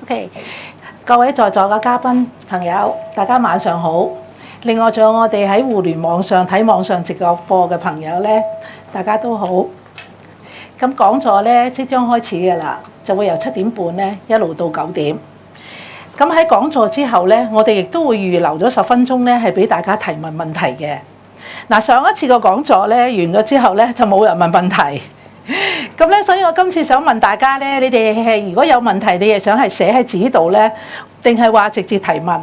OK， 各位在座嘅嘉賓朋友，大家晚上好。另外仲有我哋喺互聯網上睇網上直播嘅朋友咧，大家都好。咁講座咧即將開始嘅啦，就會由7點半咧一路到9點。咁喺講座之後咧，我哋亦都會預留咗10分鐘咧，係俾大家提問問題嘅。嗱，上一次個講座咧完咗之後咧，就冇人問問題。咁咧，所以我今次想問大家咧，你哋係如果有問題，你哋想係寫喺紙度咧，定係話直接提問？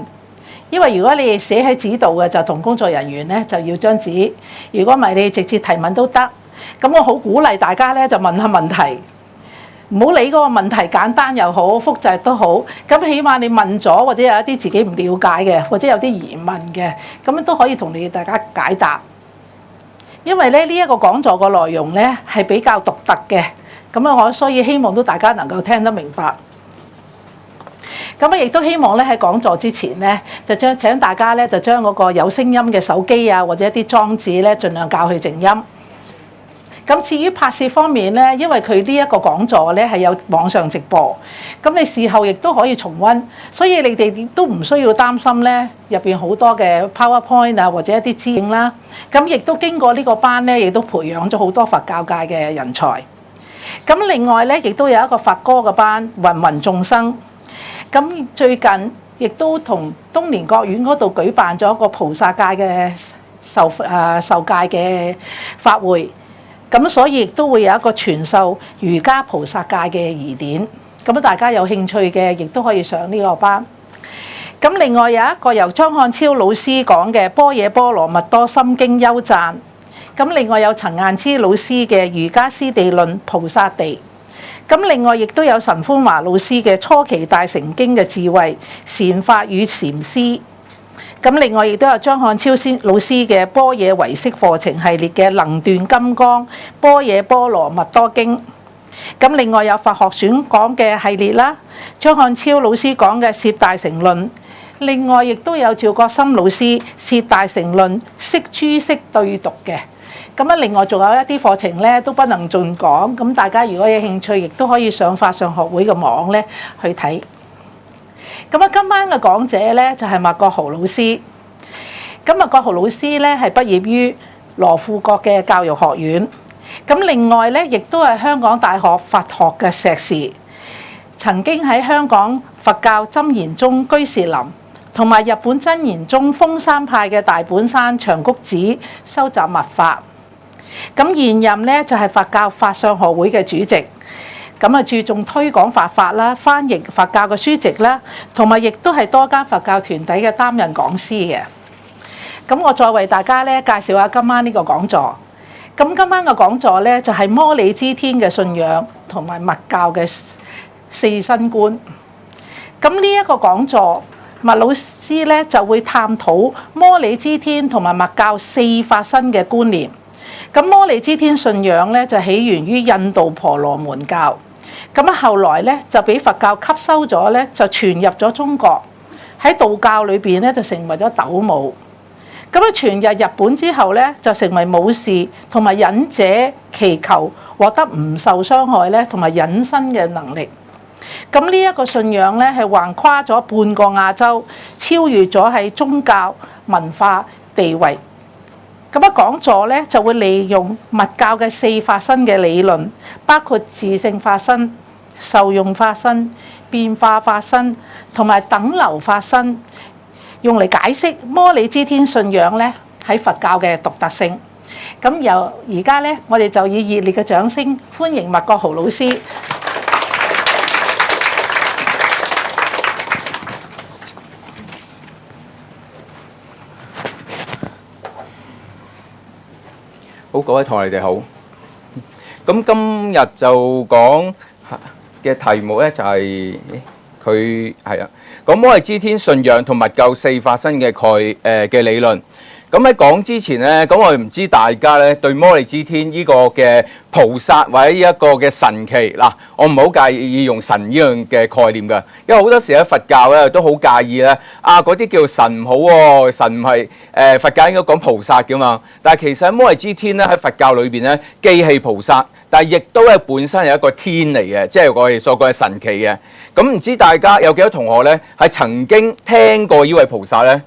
因為如果你哋寫喺紙度嘅，就同工作人員咧就要張紙；如果唔係，你哋直接提問都得。咁我好鼓勵大家咧，就問下問題，唔好理嗰個問題簡單又好，複雜都好。咁起碼你問咗，或者有一啲自己唔了解嘅，或者有啲疑問嘅，咁都可以同你哋大家解答。因為咧呢一個講座個內容咧係比較獨特嘅，咁啊我所以希望都大家能夠聽得明白。咁啊亦都希望咧喺講座之前咧，就請大家咧就將嗰個有聲音嘅手機啊或者一啲裝置咧，盡量校去靜音。咁至於拍攝方面咧，因為佢呢一個講座咧係有網上直播，咁你事後亦都可以重溫，所以你哋都唔需要擔心咧入邊好多嘅 PowerPoint 啊或者一啲資料啦。咁亦都經過呢個班咧，亦都培養咗好多佛教界嘅人才。咁另外咧，亦都有一個法歌嘅班，芸芸眾生。咁最近亦都同東蓮國院嗰度舉辦咗一個菩薩界嘅受戒嘅法會。咁所以亦都會有一個傳授瑜伽菩薩戒嘅儀典，咁大家有興趣嘅，亦都可以上呢個班。咁另外有一個由張漢超老師講嘅《般若波羅蜜多心經》優讚，咁另外有陳雁之老師嘅《瑜伽師地論菩薩地》，咁另外亦都有陳寬華老師嘅《初期大乘經》嘅智慧禪法與禪師。咁另外亦都有張漢超老師嘅般若唯識課程系列嘅《能斷金剛般若波羅蜜多經》。咁另外有佛學選講嘅系列啦，張漢超老師講嘅《攝大乘論》。另外亦都有趙國深老師《攝大乘論》釋諸釋對讀嘅。咁啊，另外仲有一啲課程咧都不能盡講，咁大家如果有興趣，亦都可以上法相學會嘅網咧去睇。咁啊，今晚嘅講者咧就係麥國豪老師。咁麥國豪老師咧係畢業於羅富國嘅教育學院。咁另外咧，亦都係香港大學佛學嘅碩士，曾經喺香港佛教真言宗居士林同埋日本真言宗峰山派嘅大本山長谷寺收集密法。咁現任咧就係佛教法相學會嘅主席。咁啊，注重推廣佛法啦，翻譯佛教嘅書籍啦，同埋亦都係多間佛教團體嘅擔任講師嘅。咁我再為大家咧介紹下今晚呢個講座。咁今晚嘅講座咧就係摩尼支天嘅信仰同埋密教嘅四新觀。咁呢一個講座，麥老師咧就會探討摩尼支天同埋密教四法身嘅觀念。咁摩尼支天信仰咧就起源於印度婆羅門教。咁啊，後來咧就俾佛教吸收咗咧，就傳入咗中國。喺道教裏邊咧就成為咗斗武。咁啊，傳入日本之後咧就成為武士同埋忍者祈求獲得唔受傷害咧同埋隱身嘅能力。咁呢一個信仰咧係橫跨咗半個亞洲，超越咗喺宗教文化地位。咁啊，講座咧就會利用密教嘅四法身嘅理論，包括自性法身、受用法身、變化法身同埋等流法身，用嚟解釋摩尼支天信仰咧喺佛教嘅獨特性。咁由而家咧，我哋就以熱烈嘅掌聲歡迎麥國豪老師。好，各位同學你哋好。咁今日就講嘅題目咧就係佢係啊，講摩尼支天信仰同密教四法身嘅嘅理論。咁喺講之前咧，咁我哋唔知大家咧對摩利支天呢個嘅菩薩或者呢一個嘅神奇嗱，我唔好介意用神呢樣嘅概念㗎，因為好多時喺佛教咧都好介意咧嗰啲叫神唔好喎，神唔係佛教應該講菩薩㗎嘛，但係其實摩利支天咧喺佛教裏邊咧既係菩薩，但係亦都係本身係一個天嚟嘅，即係我哋所講嘅神奇嘅。咁唔知大家有幾多同學咧係曾經聽過呢位菩薩咧？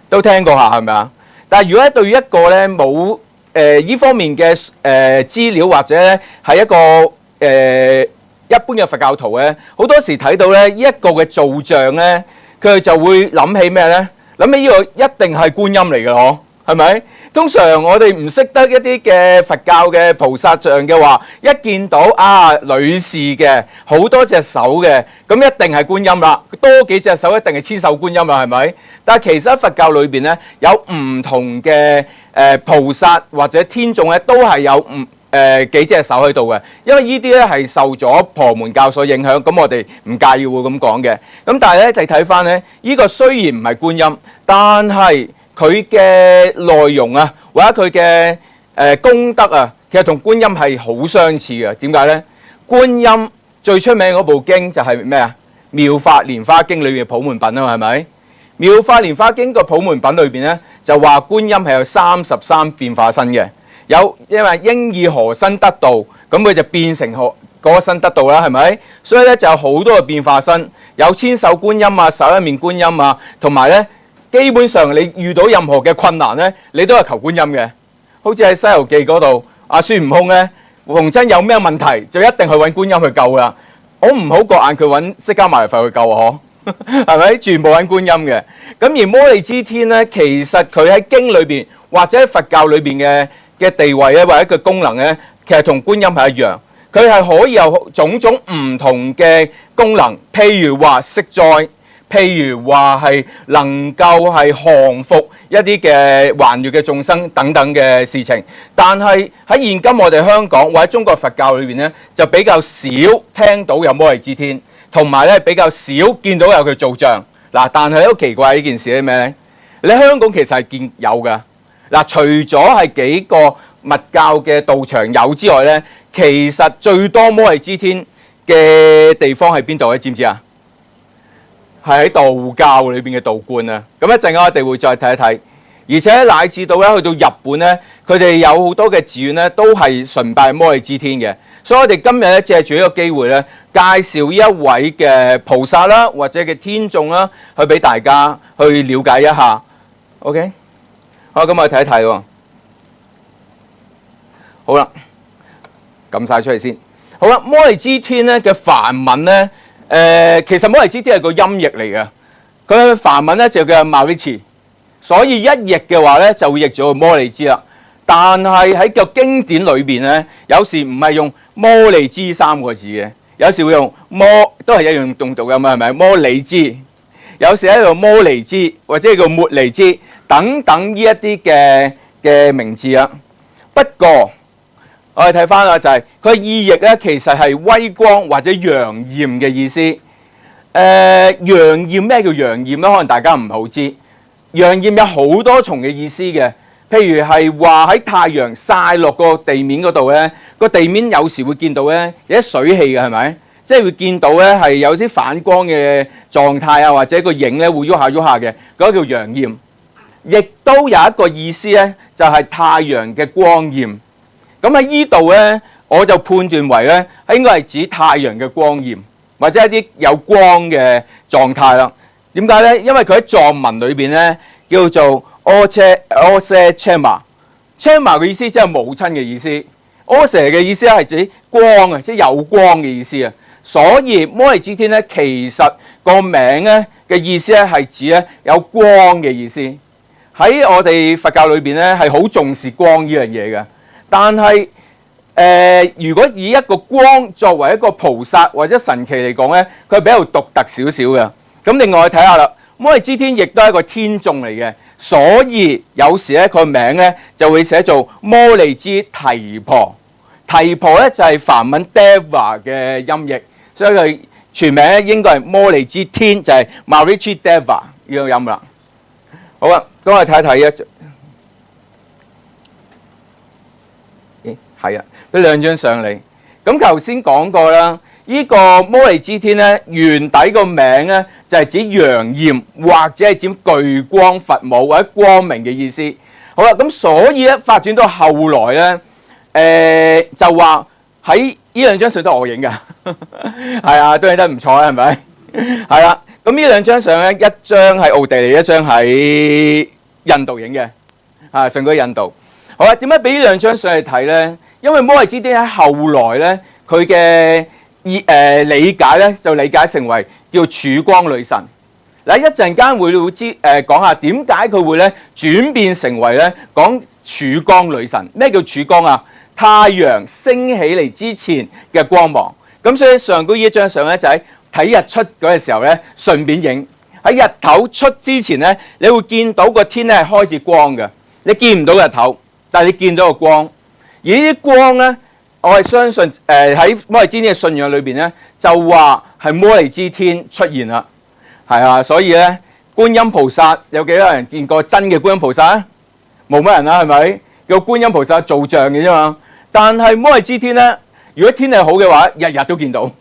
都聽過下係咪啊？但係如果對於一個咧冇呢方面嘅資料或者咧係一個一般嘅佛教徒咧，好多時睇到咧呢一個嘅造像咧，佢哋就會諗起咩咧？諗起呢個一定係觀音嚟嘅嗬，係咪？通常我哋唔識得一啲嘅佛教嘅菩薩像嘅話，一見到女士嘅好多隻手嘅，咁一定係觀音啦。多幾隻手一定係千手觀音啦，係咪？但係其實喺佛教裏邊咧，有唔同嘅菩薩或者天眾咧，都係有幾隻手喺度嘅。因為呢啲咧係受咗婆門教所影響，咁我哋唔介意會咁講嘅。咁但係咧就睇翻咧，呢個雖然唔係觀音，但係佢嘅內容啊，或者佢嘅功德啊，其實同觀音係好相似嘅。點解呢？觀音最出名嗰部經就係咩啊？《妙法蓮華經》裏面嘅普門品啊嘛，係咪？《妙法蓮華經》個普門品裏邊咧，就話觀音係有33變化身嘅。因為應以何身得道，咁佢就變成嗰個身得道啦，係咪？所以咧就有好多嘅變化身，有千手觀音啊、11面觀音啊，同埋咧。基本上你遇到任何嘅困難咧，你都係求觀音嘅。好似喺《西遊記》嗰度，孫悟空咧，逢親有咩問題，就一定去揾觀音去救啦。我唔好覺眼佢揾釋迦牟尼佛去救啊，嗬，係咪？全部揾觀音嘅。咁而摩利支天咧，其實佢喺經裏邊或者喺佛教裏邊嘅地位咧，或者佢功能咧，其實同觀音係一樣。佢係可以有種種唔同嘅功能，譬如話息災。譬如話係能夠係降服一啲嘅還願嘅眾生等等嘅事情，但係喺現今我哋香港或者中國佛教裏邊咧，就比較少聽到有摩利支天，同埋咧比較少見到有佢造像。嗱，但係好奇怪呢件事係咩咧？你香港其實係見有㗎。嗱，除咗係幾個密教嘅道場有之外咧，其實最多摩利支天嘅地方係邊度咧？知唔知啊？係喺道教裏邊嘅道觀啊！咁一陣間我哋會再睇一睇，而且乃至到咧去到日本咧，佢哋有好多嘅寺院咧都係崇拜摩利支天嘅。所以我哋今日咧借住呢個機會咧，介紹呢一位嘅菩薩啦，或者嘅天眾啦，去俾大家去了解一下。OK， 好，咁我哋睇一睇喎。好啦，撳晒出嚟先。好啦，摩利支天咧嘅梵文咧。其實摩利支天係個音譯嚟嘅，佢梵文咧就叫 Marici， 所以一譯嘅話咧就會譯咗摩利支啦。但係喺個經典裏邊咧，有時唔係用摩利支3個字嘅，有時會用都係一樣動讀嘅嘛，係咪？摩利支，有時喺度摩利支或者叫末利支等等呢一啲嘅名字啊。不過我哋睇翻啦，就係佢意譯咧，其實係威光或者揚豔嘅意思。揚豔，咩叫揚豔咧？可能大家唔好知。揚豔有好多重嘅意思嘅，譬如係話喺太陽曬落個地面嗰度咧，個地面有時會見到咧有啲水汽嘅，係咪？即係會見到咧係有啲反光嘅狀態啊，或者個影咧會喐下喐下嘅，嗰個叫揚豔。亦都有一個意思咧，就係太陽嘅光焰。咁喺呢度咧，我就判斷為咧，應該係指太陽嘅光焰，或者一啲有光嘅狀態啦。點解咧？因為佢喺藏文裏邊咧叫做 Ose Chema， Chema 嘅意思即係母親嘅意思 ，Ose 嘅意思係指光啊，即係有光嘅意思啊。所以摩利支天咧，其實個名咧嘅意思咧係指咧有光嘅意思。喺我哋佛教裏邊咧係好重視光呢樣嘢嘅。但係如果以一個光作為一個菩薩或者神奇嚟講咧，佢係比較獨特少少嘅。咁另外睇下啦，摩利支天亦都係一個天眾嚟嘅，所以有時咧佢名咧就會寫做摩利支提婆。提婆咧就係梵文 Deva 嘅音譯，所以佢全名咧應該係摩利支天，就係 Marici Deva 呢個音啦。好啊，咁我哋睇一睇係啊，呢兩張相嚟。咁頭先講過啦，呢個摩利支天咧，原底個名咧就係指陽焰或者係指巨光佛母或者光明嘅意思。好啦，咁所以咧發展到後來咧，就話喺呢兩張相都係我影嘅，係啊，都影得唔錯啊，係咪？係啦，咁呢兩張相咧，一張喺奧地利，一張喺印度影嘅，上過印度。好啦，點解俾呢兩張相嚟睇咧？因為摩利支天喺後來咧，佢嘅理解咧就理解成為叫曙光女神。嗱，一陣間會講下點解佢會咧轉變成為咧講曙光女神。咩叫曙光啊？太陽升起嚟之前嘅光芒。咁所以上高呢一張相咧就喺睇日出嗰個時候咧順便影。喺日頭出之前咧，你會見到個天咧係開始光嘅。你見唔到日頭，但係你見到個光。而呢啲光咧，我係相信喺摩利支天嘅信仰裏邊咧，就話係摩利支天出現啦。係啊，所以咧觀音菩薩有幾多人見過真嘅觀音菩薩啊？冇乜人啦，係咪？叫觀音菩薩造像嘅啫嘛。但係摩利支天咧，如果天氣好嘅話，日日都見到。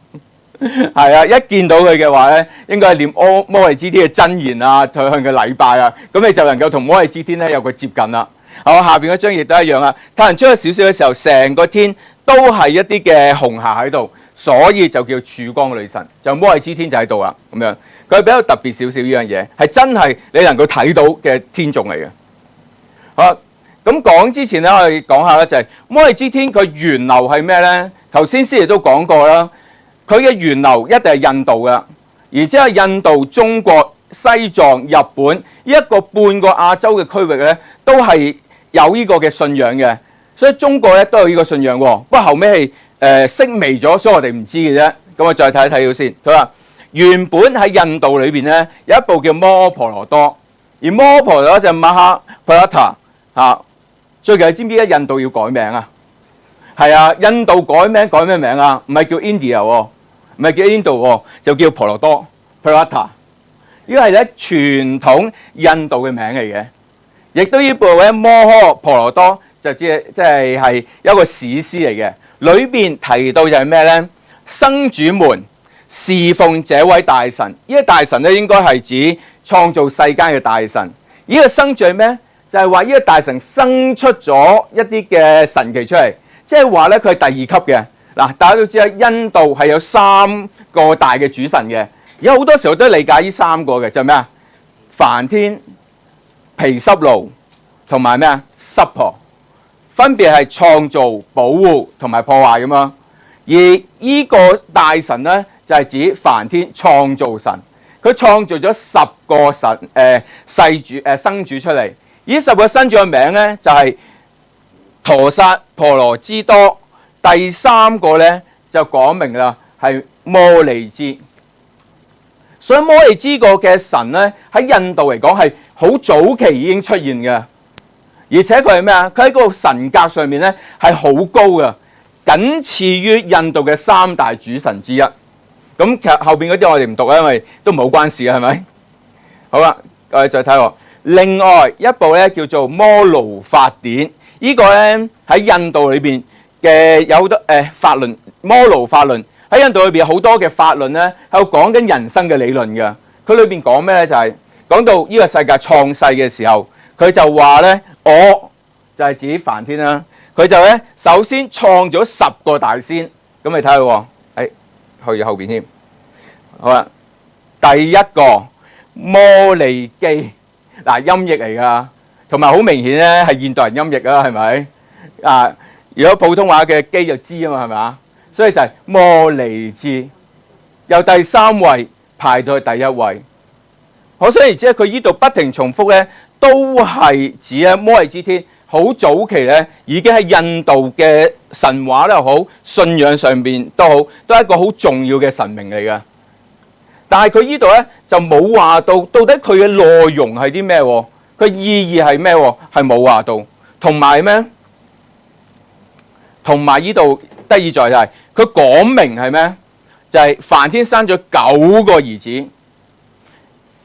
係啊，一見到佢嘅話咧，應該係念摩利支天嘅真言啊，向佢禮拜啊，咁你就能夠同摩利支天咧有個接近啦。好，下邊嗰張亦都一樣啊。太陽出咗少少嘅時候，成個天都係一啲嘅紅霞喺度，所以就叫曙光女神，就摩利支天就喺度啦。咁樣佢比較特別少少呢樣嘢，係真係你能夠睇到嘅天眾嚟嘅。好，咁講之前咧，我哋講下咧就係摩利支天佢源流係咩咧？頭先師爺都講過啦，佢嘅源流一定係印度噶，而即係印度、中國、西藏、日本呢一個半個亞洲嘅區域咧，都係有呢個嘅信仰嘅。所以中國咧都有呢個信仰喎，不過後尾係式微咗，所以我哋唔知嘅啫。咁我再睇一睇佢先。佢話原本喺印度裏邊咧有一部叫摩婆羅多，而摩婆羅多就馬哈普拉塔嚇。最近你知唔知咧印度要改名啊？係啊，印度改名改咩名啊？唔係叫 India 喎，唔係叫 Indo 喎，就叫婆羅多 Purata。呢個係咧傳統印度嘅名嚟嘅，亦都呢部咧摩訶婆羅多就即係一個史詩嚟嘅，裏邊提到就係咩咧？生主們侍奉這位大神，呢個大神咧應該係指創造世間嘅大神。呢個生主係咩？就係話呢個大神生出咗一啲嘅神奇出嚟，即係話咧佢係第二級嘅。嗱，大家都知啦，印度係有3個大嘅主神嘅，而家好多時候都理解呢3個嘅，就係咩啊？梵天、毗濕奴同埋咩啊？濕婆，分別係創造、保護同埋破壞咁嘛。而呢個大神咧就係指梵天創造神，佢創造咗10個神生主出嚟。呢10個生主嘅名咧就係陀薩婆羅支多，第3個咧就講明啦，係摩利支。所以摩利支個嘅神咧喺印度嚟講係好早期已經出現嘅，而且佢係咩啊？佢喺個神格上面咧係好高嘅，僅次於印度嘅3大主神之一。咁其實後邊嗰啲我哋唔讀啦，因為都唔係好關事嘅，係咪？好啦，我哋再睇喎。另外一部咧叫做《摩盧法典》，呢個咧喺印度裏邊嘅有好多法論，《摩盧法論》喺印度裏邊好多嘅法論咧喺度講緊人生嘅理論嘅。佢裏邊講咩咧？就係講到呢個世界創世嘅時候，佢就話咧，我就係指梵天啦。佢就咧首先創咗10個大仙，咁你睇下喎，去後邊添。好啦，第一個摩利基。嗱，音譯嚟噶，同埋好明顯咧係現代人音譯啦，係咪？啊，如果普通話嘅基就知啊嘛，係咪啊？所以就係摩利支，由第3位排到去第1位。可想而知咧，佢呢度不停重複咧，都係指咧摩利支天好早期咧已經喺印度嘅神話都好，信仰上邊都好，都係一個好重要嘅神明嚟嘅。但係佢呢度咧就冇話到底佢嘅內容係啲咩，佢意義係咩，係冇話到。同埋咩？同埋呢度得意在就係佢講明係咩？就係梵天生咗9個兒子，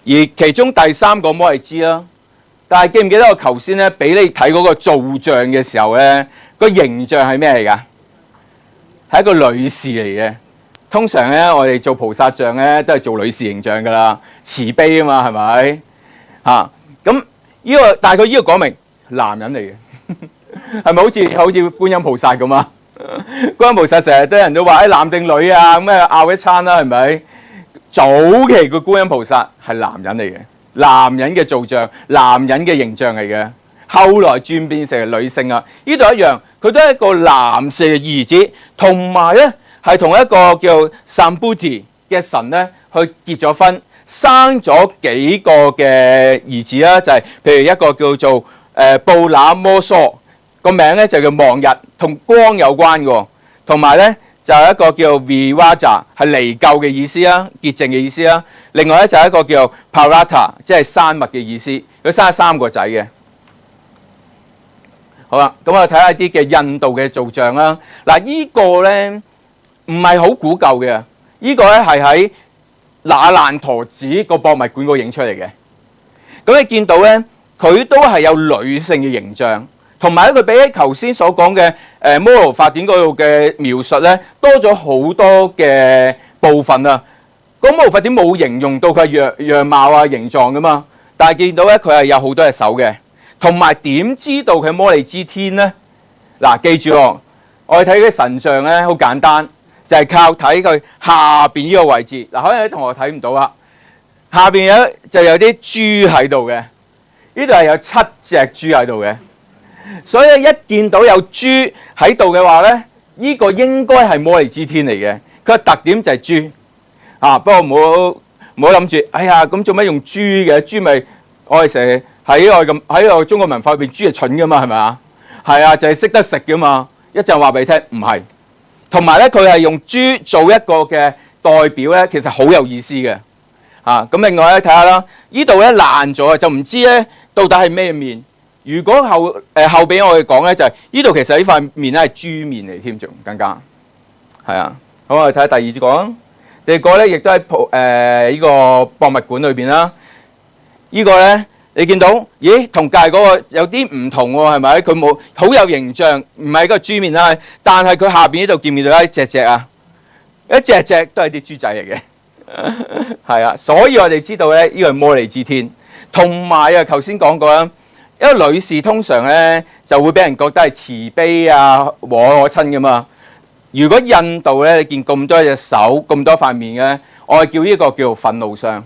而其中第3個摩利支啦，但係記唔記得我頭先咧俾你睇嗰個造像嘅時候咧，個形象係咩嚟㗎？係一個女士嚟嘅。通常咧，我哋做菩薩像咧都係做女士形象㗎啦，慈悲啊嘛，係咪？嚇咁呢個，但係佢呢個講明男人嚟嘅，係咪好似觀音菩薩咁啊？觀音菩薩成日都有人都話誒男定女啊，咁啊拗一餐啦，係咪？早期個觀音菩薩係男人嚟嘅。男人嘅造像，男人嘅形象嚟嘅，後來轉變成女性啊！呢度一樣，佢都係一個男性嘅兒子，同埋咧係同一個叫 Sambhuti 嘅神咧去結咗婚，生咗幾個嘅兒子啦，就係、譬如一個叫做布那摩梭，個名咧就叫望日，同光有關嘅，同埋咧。就係一個叫 Viraja 係離垢嘅意思啦，潔淨嘅意思啦。另外咧就係一個叫 Parata 即係山脈嘅意思。佢生咗3個仔嘅。好啦，咁我睇下啲嘅印度嘅造像啦。嗱，呢個咧唔係好古舊嘅，呢個咧係喺那爛陀寺個博物館嗰度影出嚟嘅。咁你見到咧，佢都係有女性嘅形象。同埋咧，佢比起頭先所講嘅摩羅法典嗰度嘅描述咧，多咗好多嘅部分啊！嗰摩羅法典冇形容到佢係樣貌啊、形狀噶嘛，但係見到咧佢係有好多隻手嘅。同埋點知道佢摩利支天咧？嗱，記住喎，我哋睇佢神像咧，好簡單，就係靠睇佢下邊呢個位置。嗱，可能啲同學睇唔到啦，下邊就有啲豬喺度嘅，呢度係有7隻豬喺度嘅。所以一見到有豬喺度嘅話咧，呢個應該係摩利支天嚟嘅。佢嘅特點就係豬啊，不過唔好諗住，哎呀咁做咩用豬嘅？豬咪我哋成日喺我中國文化入邊，豬係蠢噶嘛，係咪啊？係啊，就係識得食噶嘛。一陣話俾你聽，唔係。同埋咧，佢係用豬做一個嘅代表咧，其實好有意思嘅啊。咁另外咧，睇下啦，呢度咧爛咗啊，就唔知咧到底係咩面。如果後邊我哋講咧，就係呢度其實呢塊面咧係豬面嚟添，仲更加係啊。好，我哋睇下第二個，第二個咧亦都喺呢個博物館裏邊啦。呢個咧你見到，咦，同隔離嗰個有啲唔同喎，係咪？佢冇好有形象，唔係一個豬面啦，但係佢下邊呢度見唔見到一隻隻啊？一隻隻都係啲豬仔嚟嘅，係啊。所以我哋知道咧，呢個係摩利支天，同埋啊，頭先講過啦。因為女士通常咧就會俾人覺得係慈悲啊、和藹可親噶嘛。如果印度咧，你見咁多隻手、咁多塊面嘅，我係叫呢個叫做憤怒相，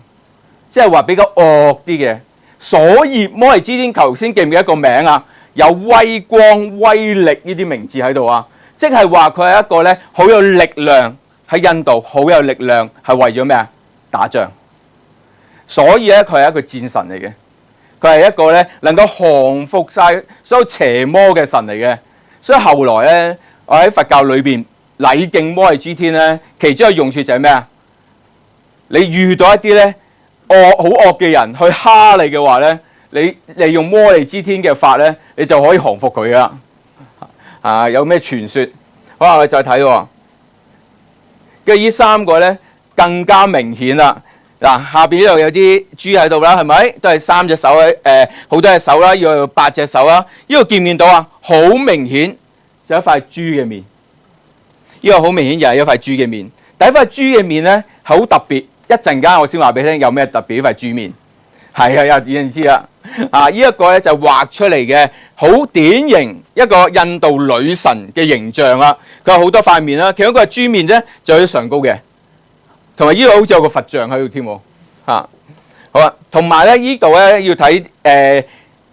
即係話比較惡啲嘅。所以摩利支天頭先記唔記得一個名啊？有威光、威力呢啲名字喺度啊，即係話佢係一個咧好有力量，喺印度好有力量，係為咗咩啊？打仗。所以咧，佢係一個戰神嚟嘅。佢係一個咧能夠降服晒所有邪魔嘅神嚟嘅，所以後來咧，我喺佛教裏邊禮敬摩利支天咧，其中一個用處就係咩啊？你遇到一啲咧好惡嘅人去蝦你嘅話咧，你利用摩利支天嘅法咧，你就可以降服佢啦。啊，有咩傳說？好啦，我哋再睇喎。跟住呢3個咧更加明顯啦。嗱，下邊呢度有啲豬喺度啦，係咪？都係3隻手好多隻手啦，要8隻手啦。呢度見唔見到啊？好明顯就一塊豬嘅面。呢個好明顯又係一塊豬嘅面。第一塊豬嘅面咧係好特別，一陣間我先話俾你聽有咩特別呢塊豬面。係啊，有啲人知啦。啊，呢一個咧就畫出嚟嘅好典型一個印度女神嘅形象啦。佢有好多塊面啦，其中一個係豬面啫，就喺上高嘅。同埋呢度好似有個佛像喺度添喎，好啊！同埋咧呢度咧要睇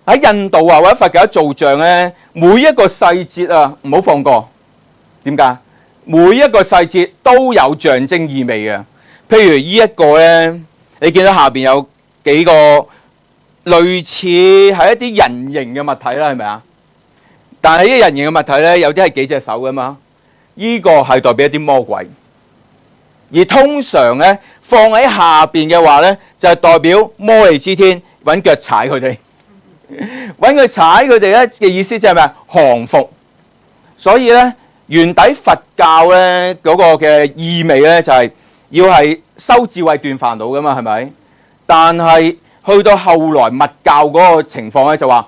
喺印度啊或者佛教造像咧，每一個細節啊唔好放過。點解？每一個細節都有象徵意味嘅。譬如呢一個咧，你見到下邊有幾個類似係一啲人形嘅物體啦，係咪啊？但係呢啲人形嘅物體咧，有啲係幾隻手噶嘛？呢個係代表一啲魔鬼。而通常咧放喺下邊嘅話咧，就係代表摩利支天揾腳踩佢哋，揾佢踩佢哋咧嘅意思即係咩啊？降服。所以咧原底佛教咧嗰個嘅意味咧就係要係修智慧斷煩惱噶嘛，係咪？但係去到後來密教嗰個情況咧，就話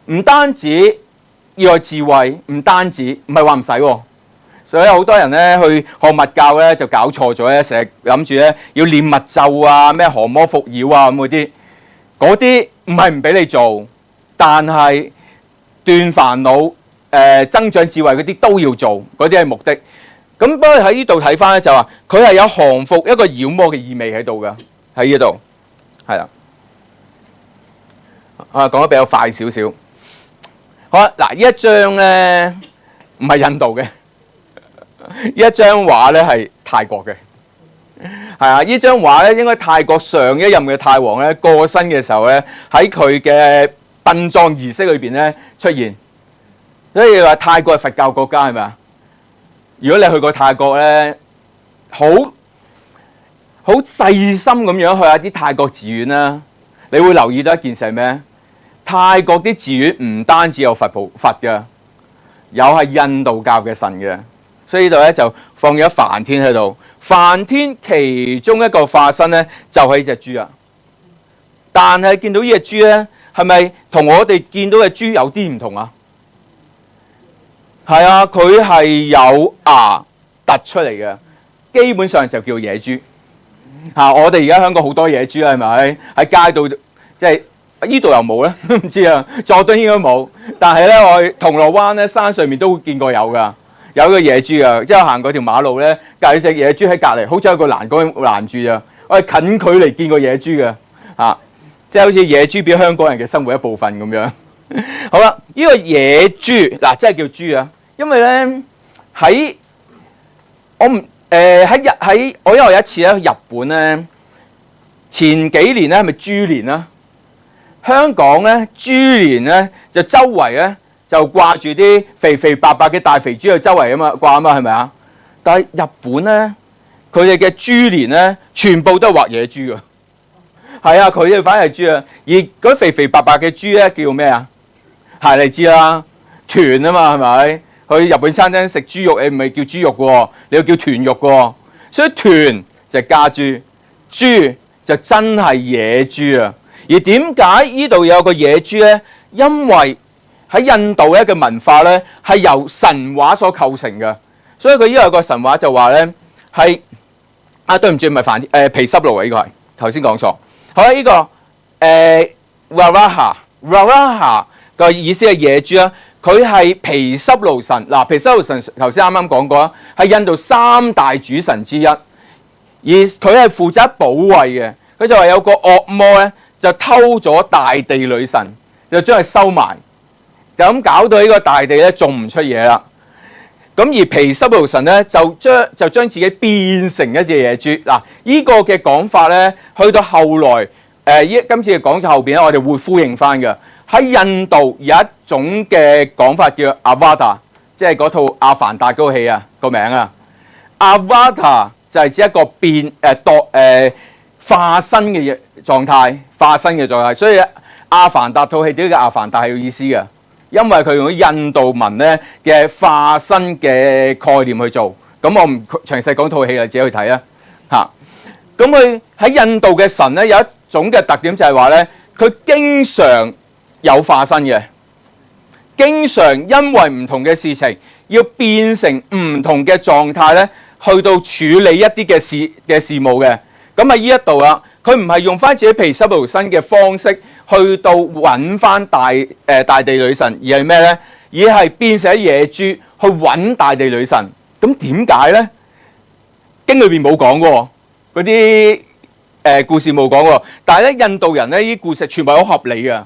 唔單止要有智慧，唔單止唔係話唔使喎。所以好多人咧去學密教咧就搞錯咗咧，成日諗住咧要念密咒啊、咩降魔伏妖啊咁嗰啲唔係唔俾你做，但係斷煩惱、增長智慧嗰啲都要做，嗰啲係目的。咁不過喺呢度睇翻咧就話佢係有降服一個妖魔嘅意味喺度㗎，喺呢度係啦。講得比較快少少。好啦，嗱呢一張咧唔係印度嘅。呢一張畫咧係泰國嘅，係啊！呢張畫咧應該泰國上一任嘅泰王咧過身嘅時候咧，喺佢嘅殯葬儀式裏邊咧出現。所以話泰國係佛教國家係咪啊？如果你去過泰國咧，好細心咁樣去下啲泰國寺院啦，你會留意到一件事係咩？泰國啲寺院唔單止有佛嘅，有係印度教嘅神嘅。所以呢度咧就放咗梵天喺度，梵天其中一個化身咧就係隻豬啊。但係見到呢隻豬咧，係咪同我哋見到嘅豬有啲唔同啊？係啊，佢係有牙突出嚟嘅，基本上就叫野豬。我哋而家香港好多野豬啦，係咪？喺街度即係呢度又冇咧，唔知啊。佐敦應該冇，但係咧我去銅鑼灣咧山上面都見過有㗎。有個野豬啊，即係行嗰條馬路咧，隔離隻野豬喺隔離，好似有個欄杆攔住啊！我係近距離見過野豬嘅，即係好似野豬變香港人嘅生活一部分咁樣。好啦，呢個野豬嗱，真係叫豬啊！因為咧喺我唔喺我因為有一次咧去日本咧，前幾年咧係咪豬年啊？香港咧豬年咧就周圍咧。就掛住啲肥肥白白嘅大肥豬喺周圍掛啊嘛，係咪啊？但係日本咧，佢哋嘅豬年咧，全部都係畫野豬㗎。係啊，佢哋反而係豬啊。而嗰啲肥肥白白嘅豬咧，叫咩啊？係你知啦，豚啊嘛，係咪？去日本餐廳食豬肉，你唔係叫豬肉喎，你要叫豚肉喎。所以豚就係家豬，豬就真係野豬啊。而點解呢度有個野豬咧？因為喺印度咧嘅文化咧係由神話所構成嘅，所以佢呢個有個神話就話咧係對唔住，唔係梵天毗濕奴啊，呢個係頭先講錯。好啦，呢個Varaha 個意思係野豬啊，佢係毗濕奴神嗱，毗濕奴神頭先啱啱講過啦，係印度三大主神之一，而佢係負責保衛嘅。佢就話有個惡魔咧就偷咗大地女神，就將佢收埋。咁搞到呢個大地咧種唔出嘢啦。咁而毗濕奴神咧就將自己變成一隻野豬。嗱，呢個嘅講法咧，去到後來今次嘅講座後邊咧，我哋會呼應翻嘅。喺印度有一種嘅講法叫 Avatar， 即係嗰套《阿凡達》嗰個戲啊個名啊。Avatar 就係指一個化身嘅狀態，所以《阿凡達》套戲點解叫《阿凡達》係有意思嘅？因為佢用啲印度文咧嘅化身嘅概念去做，咁我唔詳細講套戲啦，自己去睇啦嚇。咁佢喺印度嘅神咧有一種嘅特點就係話咧，佢經常有化身嘅，經常因為唔同嘅事情要變成唔同嘅狀態咧，去到處理一啲嘅事務嘅。咁喺呢一度啦，佢唔係用翻自己毗濕奴身嘅方式去到揾翻大地女神，而係咩咧？而係變成野豬去揾大地女神。咁點解咧？經裏邊冇講喎，嗰啲故事冇講喎。但係咧，印度人咧呢啲故事全部好合理嘅。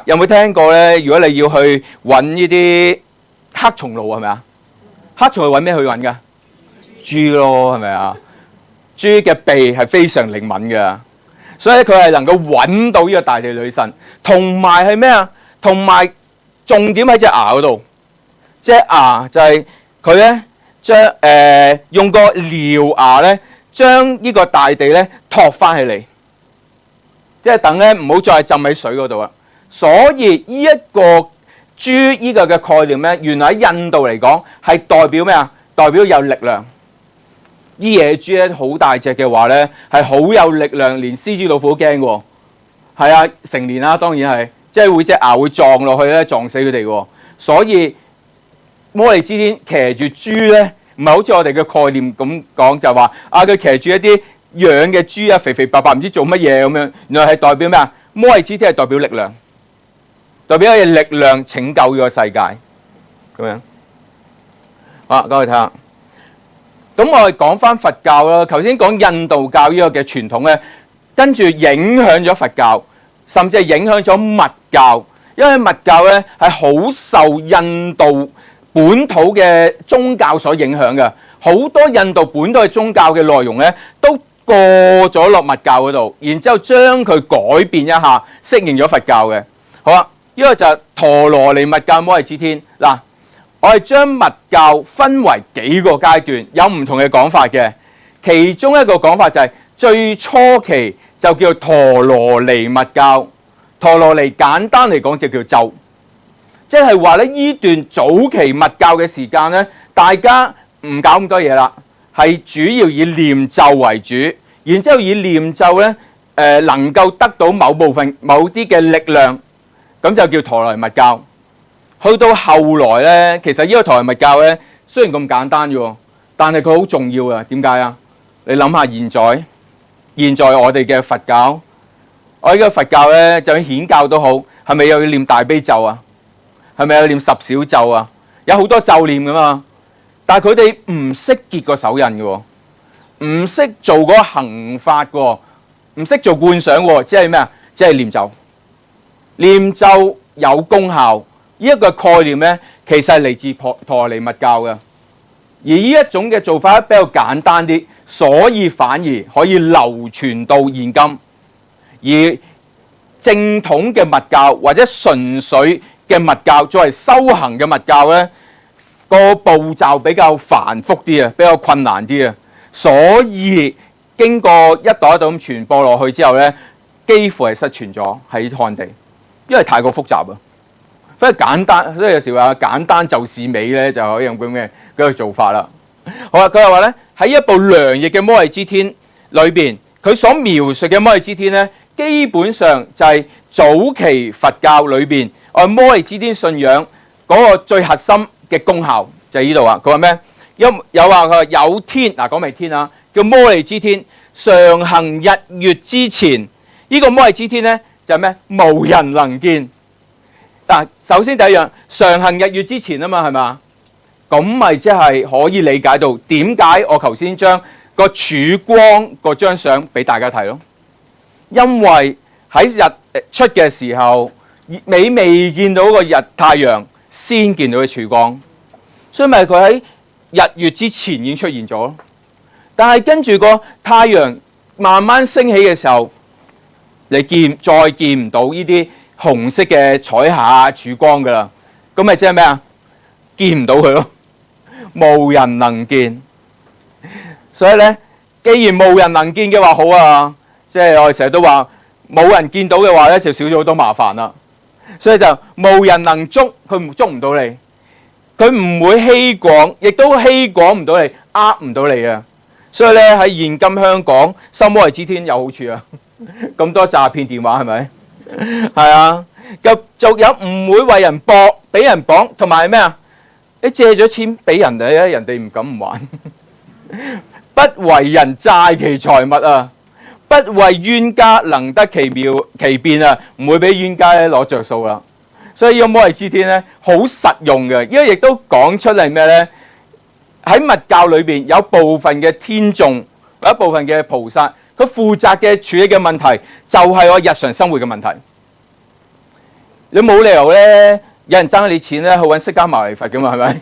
有冇聽過咧？如果你要去揾呢啲黑松露係咪啊？黑松露揾咩去揾㗎？豬咯，係咪啊？豬嘅鼻係非常靈敏嘅，所以佢係能夠揾到呢個大地女神，同埋係咩啊？同埋重點喺隻牙嗰度，隻牙就係佢咧將用個獠牙咧將呢個大地咧托翻起嚟，即係等咧唔好再浸喺水嗰度啊！所以呢一個豬呢個嘅概念咧，原來喺印度嚟講係代表咩啊？代表有力量。啲野豬咧好大隻嘅話咧，係好有力量，連獅子老虎都驚喎。係啊，成年啦，當然係，即係會隻牙會撞落去咧，撞死佢哋喎。所以摩利之天騎住豬咧，唔係好似我哋嘅概念咁講，就話啊佢騎住一啲養嘅豬啊，肥肥白白唔知做乜嘢咁樣。原來係代表咩啊？摩利之天係代表力量，代表一嘢力量拯救呢個世界咁樣。好，咁我哋睇下。咁我哋講翻佛教啦。頭先講印度教呢個嘅傳統咧，跟住影響咗佛教，甚至係影響咗密教。因為密教咧係好受印度本土嘅宗教所影響嘅，好多印度本土嘅宗教嘅內容咧都過咗落密教嗰度，然之後將佢改變一下，適應咗佛教嘅。好啦，呢個就係陀羅尼密教摩利支天嗱。我哋將密教分為幾個階段，有唔同嘅講法嘅。其中一個講法就係最初期就叫陀羅尼密教。陀羅尼簡單嚟講就叫咒，即係話咧呢段早期密教嘅時間咧，大家唔搞咁多嘢啦，係主要以念咒為主，然之後以念咒咧能夠得到某部分某啲嘅力量，咁就叫陀羅尼密教。去到後來咧，其實呢個陀羅尼密教咧雖然咁簡單啫，但係佢好重要啊。點解啊？你諗下現在我哋嘅佛教，我呢個佛教咧就算顯教都好，係咪又要念大悲咒啊？係咪要念十小咒啊？有好多咒念噶嘛，但係佢哋唔識結個手印嘅，唔識做嗰個行法嘅，唔識做觀想喎，即係咩啊？即係念咒。念咒有功效。呢一個概念咧，其實係嚟自陀羅尼密教嘅，而呢一種嘅做法比較簡單啲，所以反而可以流傳到現今。而正統嘅密教或者純粹嘅密教，作為修行嘅密教咧，個步驟比較繁複啲啊，比較困難啲啊，所以經過一代一代咁傳播落去之後咧，幾乎係失傳咗喺漢地，因為太過複雜啊。所以簡單，所以有時話簡單就是美咧，就可以用咁嘅嗰個做法啦。好啦，佢又話咧喺一部梁譯嘅摩利支天裏邊，佢所描述嘅摩利支天咧，基本上就係早期佛教裏邊我摩利支天信仰嗰個最核心嘅功效就係呢度啊。佢話咩？有話佢有天嗱，講明天啊，叫摩利支天，常行日月之前。呢個摩利支天咧就係咩？無人能見。嗱，首先第一樣，常行日月之前啊嘛，係嘛？咁咪即係可以理解到點解我頭先將個曙光嗰張相俾大家睇咯。因為喺日出嘅時候，你未見到個太陽，先見到個曙光，所以咪佢喺日月之前已經出現咗咯。但係跟住個太陽慢慢升起嘅時候，你再見唔到呢啲紅色嘅彩霞曙光噶啦，咁咪即係咩啊？見唔到佢咯，無人能見。所以咧，既然無人能見嘅話，好啊，即係我哋成日都話冇人見到嘅話咧，就少咗好多麻煩啦。所以就無人能捉，佢捉唔到你，佢唔會欺廣，亦都欺廣唔到你，呃唔到你啊。所以咧喺現今香港，修摩利支天有好處啊，咁多詐騙電話係咪？係啊，就有唔會為人搏，俾人綁，同埋咩啊？你借咗錢俾人哋咧，人哋唔敢唔還。不為人債其財物啊，不為冤家能得其妙其便啊，唔會俾冤家咧攞着數啦。所以呢個摩利支天咧好實用嘅，因為亦都講出嚟咩咧？喺密教裏邊有部分嘅天眾，有一部分嘅菩薩。佢負責嘅處理嘅問題就係我日常生活嘅問題。你冇理由咧，有人爭你錢咧，去揾釋迦牟尼佛噶嘛，係咪？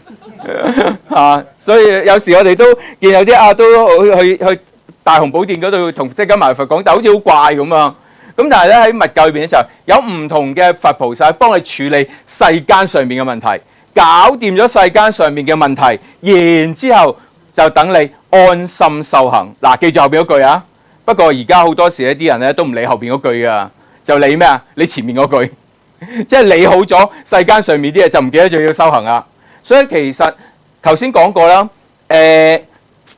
啊，所以有時我哋都見有啲都去大雄寶殿嗰度同釋迦牟尼佛講，但好似好怪咁啊。咁但係咧喺密教裏邊咧就有唔同嘅佛菩薩幫你處理世間上面嘅問題，搞掂咗世間上面嘅問題，然之後就等你安心修行。嗱，記住後邊嗰句啊！不過而家好多時一啲人咧都唔理後邊嗰句噶，就理咩啊？理前面嗰句，即係理好咗世間上面啲嘢，就唔記得咗要修行啦。所以其實頭先講過啦，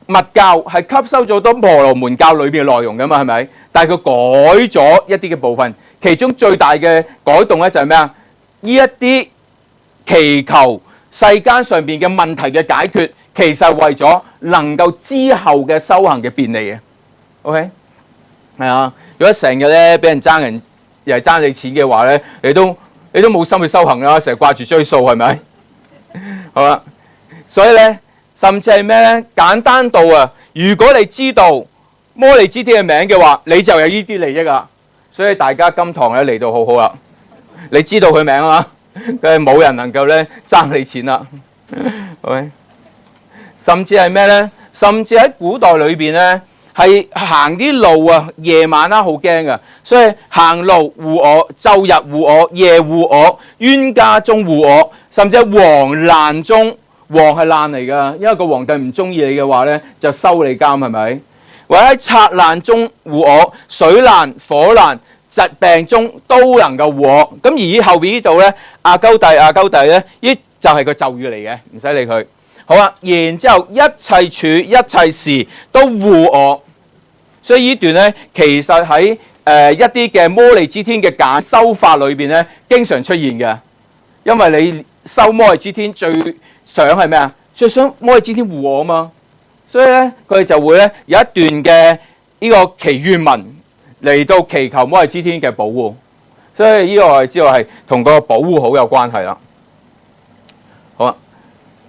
密教係吸收咗好多婆羅門教裏邊嘅內容噶嘛，係咪？但係佢改咗一啲嘅部分，其中最大嘅改動咧就係咩啊？呢一啲祈求世間上邊嘅問題嘅解決，其實係為咗能夠之後嘅修行嘅便利嘅。OK， 係啊。如果成日咧俾人爭人，又係爭你錢嘅話咧，你都冇心去修行啦，成日掛住追數係咪？好啦，所以咧，甚至係咩咧？簡單到啊，如果你知道摩利支天嘅名嘅話，你就有呢啲利益啊。所以大家今堂咧嚟到好好啦，你知道佢名啊，佢係冇人能夠咧爭你錢啦。OK， 甚至係咩咧？甚至喺古代裏邊咧，係行啲路啊，夜晚啦好驚噶，所以行路護我，晝日護我，夜護我，冤家中護我，甚至喺王難中，王係難嚟噶，因為個皇帝唔中意你嘅話咧，就收你監係咪？或者喺賊難中護我，水難、火難、疾病中都能夠護我。咁而後邊呢度咧，亞鳩弟咧，呢就係個咒語嚟嘅，唔使理佢。好啊，然之後一切處一切事都護我。所以呢段咧，其實喺一啲嘅摩利支天嘅簡修法裏邊咧，經常出現嘅。因為你修摩利支天最想係咩啊？最想摩利支天護我啊嘛。所以咧，佢哋就會咧有一段嘅呢個祈願文嚟到祈求摩利支天嘅保護。所以呢個我哋知道係同個保護好有關係啦。好啊，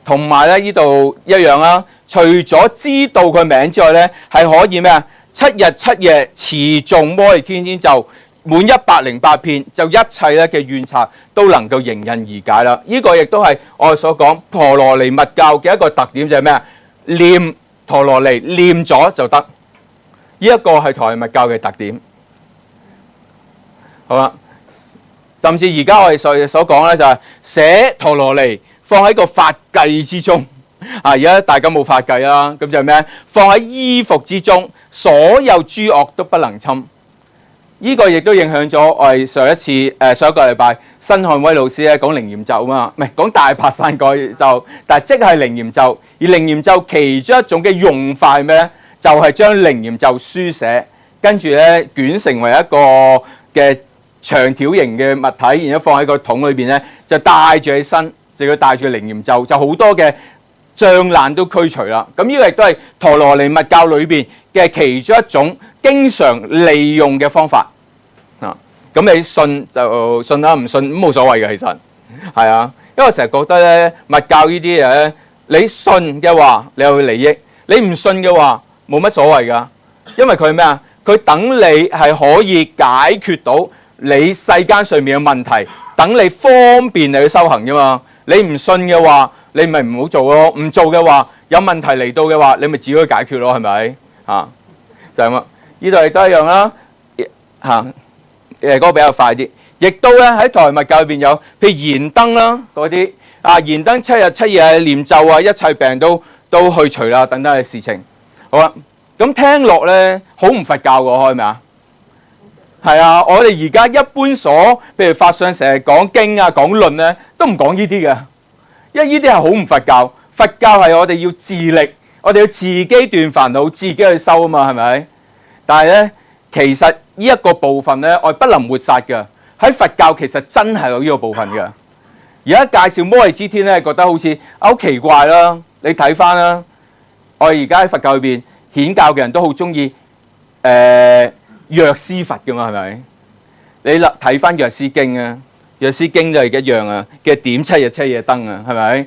同埋咧呢度一樣啦。除咗知道佢名之外咧，係可以咩啊？7日7夜持誦摩利支天咒滿108遍，就一切咧嘅怨賊都能夠迎刃而解啦。呢個亦都係我哋所講陀羅尼密教嘅一個特點，就係咩啊？念陀羅尼念咗就得，呢一個係陀羅尼密教嘅特點。好啦，甚至而家我哋所講咧就係寫陀羅尼放喺個髮髻之中。而家大家冇髮髻啦，咁就係咩？放喺衣服之中，所有諸惡都不能侵。呢個亦都影響咗我哋上一個禮拜新漢威老師咧講靈驗咒啊嘛，唔係講大柏山改咒，但係即係靈驗咒。而靈驗咒其中一種嘅用法係咩咧？就係將靈驗咒書寫，跟住咧捲成為一個嘅長條形嘅物體，然後放喺個桶裏邊咧，就帶住起身，就要帶住靈驗咒，就好多嘅障難都驅除啦。咁呢個亦都係陀羅尼密教裏邊嘅其中一種經常利用嘅方法。咁你信就信啦，唔信咁冇所謂嘅，其實係啊。因為我成日覺得咧，密教呢啲嘢咧，你信嘅話你有利益，你唔信嘅話冇乜所謂噶。因為佢咩啊？佢等你係可以解決到你世間上面嘅問題，等你方便你去修行啫嘛。你唔信嘅話，你咪唔好做咯。唔做嘅話，有問題嚟到嘅話，你咪自己去解決咯，係咪？就係咁啊。呢度亦都一樣啦。嗰個比較快啲，亦都咧喺陀羅尼密教裏邊有，譬如燃燈啦嗰啲燃燈7日7夜念咒啊，一切病都去除啦，等等嘅事情。好啦，咁聽落咧好唔佛教喎，係咪啊？係啊，我哋而家一般譬如法相成日講經啊、講論咧，都唔講呢啲嘅，因為呢啲係好唔佛教。佛教係我哋要自力，我哋要自己斷煩惱，自己去修啊嘛，係咪？但係咧，其實呢一個部分咧，我哋不能抹殺嘅。喺佛教其實真係有呢個部分嘅。而家介紹摩利支天咧，覺得好似好奇怪啦。你睇翻啦，我哋而家喺佛教裏邊顯教嘅人都好中意藥師佛嘅嘛，係咪？你睇翻藥師經啊，藥師經就係一樣啊，嘅點7日7夜燈啊，係咪？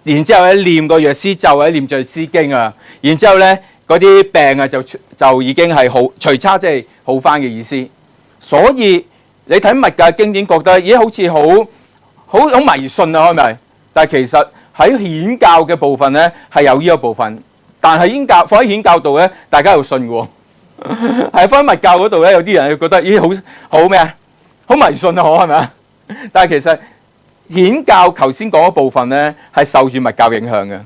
然之後咧念個藥師咒或者念藥師經啊，然之後咧嗰啲病啊就已經係好除差，即係好翻嘅意思。所以你睇密教經典，覺得咦好似好迷信啊，係咪？但係其實喺顯教嘅部分咧係有呢個部分，但係放喺顯教度咧，大家又信嘅喎。係放喺密教嗰度咧，有啲人又覺得咦好咩啊？好迷信啊，係咪啊？但係其實顯教頭先講嗰部分咧係受住密教影響嘅，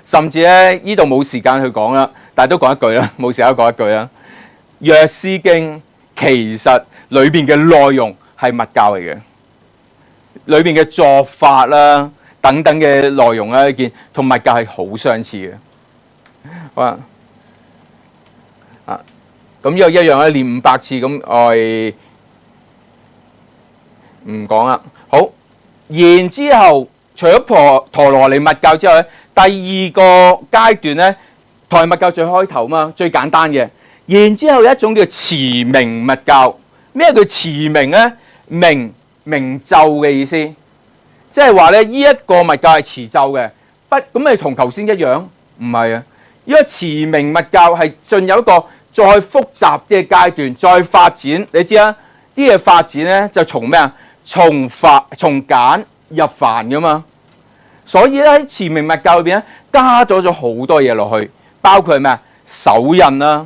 甚至咧呢度冇時間去講啦，但係都講一句啦，冇時間講一句啦。藥師經其實裏邊嘅內容係密教嚟嘅，裏邊嘅作法啦等等嘅內容咧，見同密教係好相似嘅。好啊，咁呢個一樣咧，念500次咁，我哋唔講啦。好，然之後除咗陀羅尼密教之後咧，第二個階段咧，陀羅尼密教最開頭嘛，最簡單嘅。然之後有一種叫持明密教。咩叫持明咧？明咒嘅意思，即係話咧，呢一個密教係持咒嘅。咁咪同頭先一樣？唔係啊，呢個持明密教係進入一個再複雜嘅階段，再發展。你知啦，啲嘢發展咧就從咩啊？從簡入繁噶嘛。所以咧喺持明密教裏邊咧，加咗好多嘢落去，包括係咩啊？手印啦，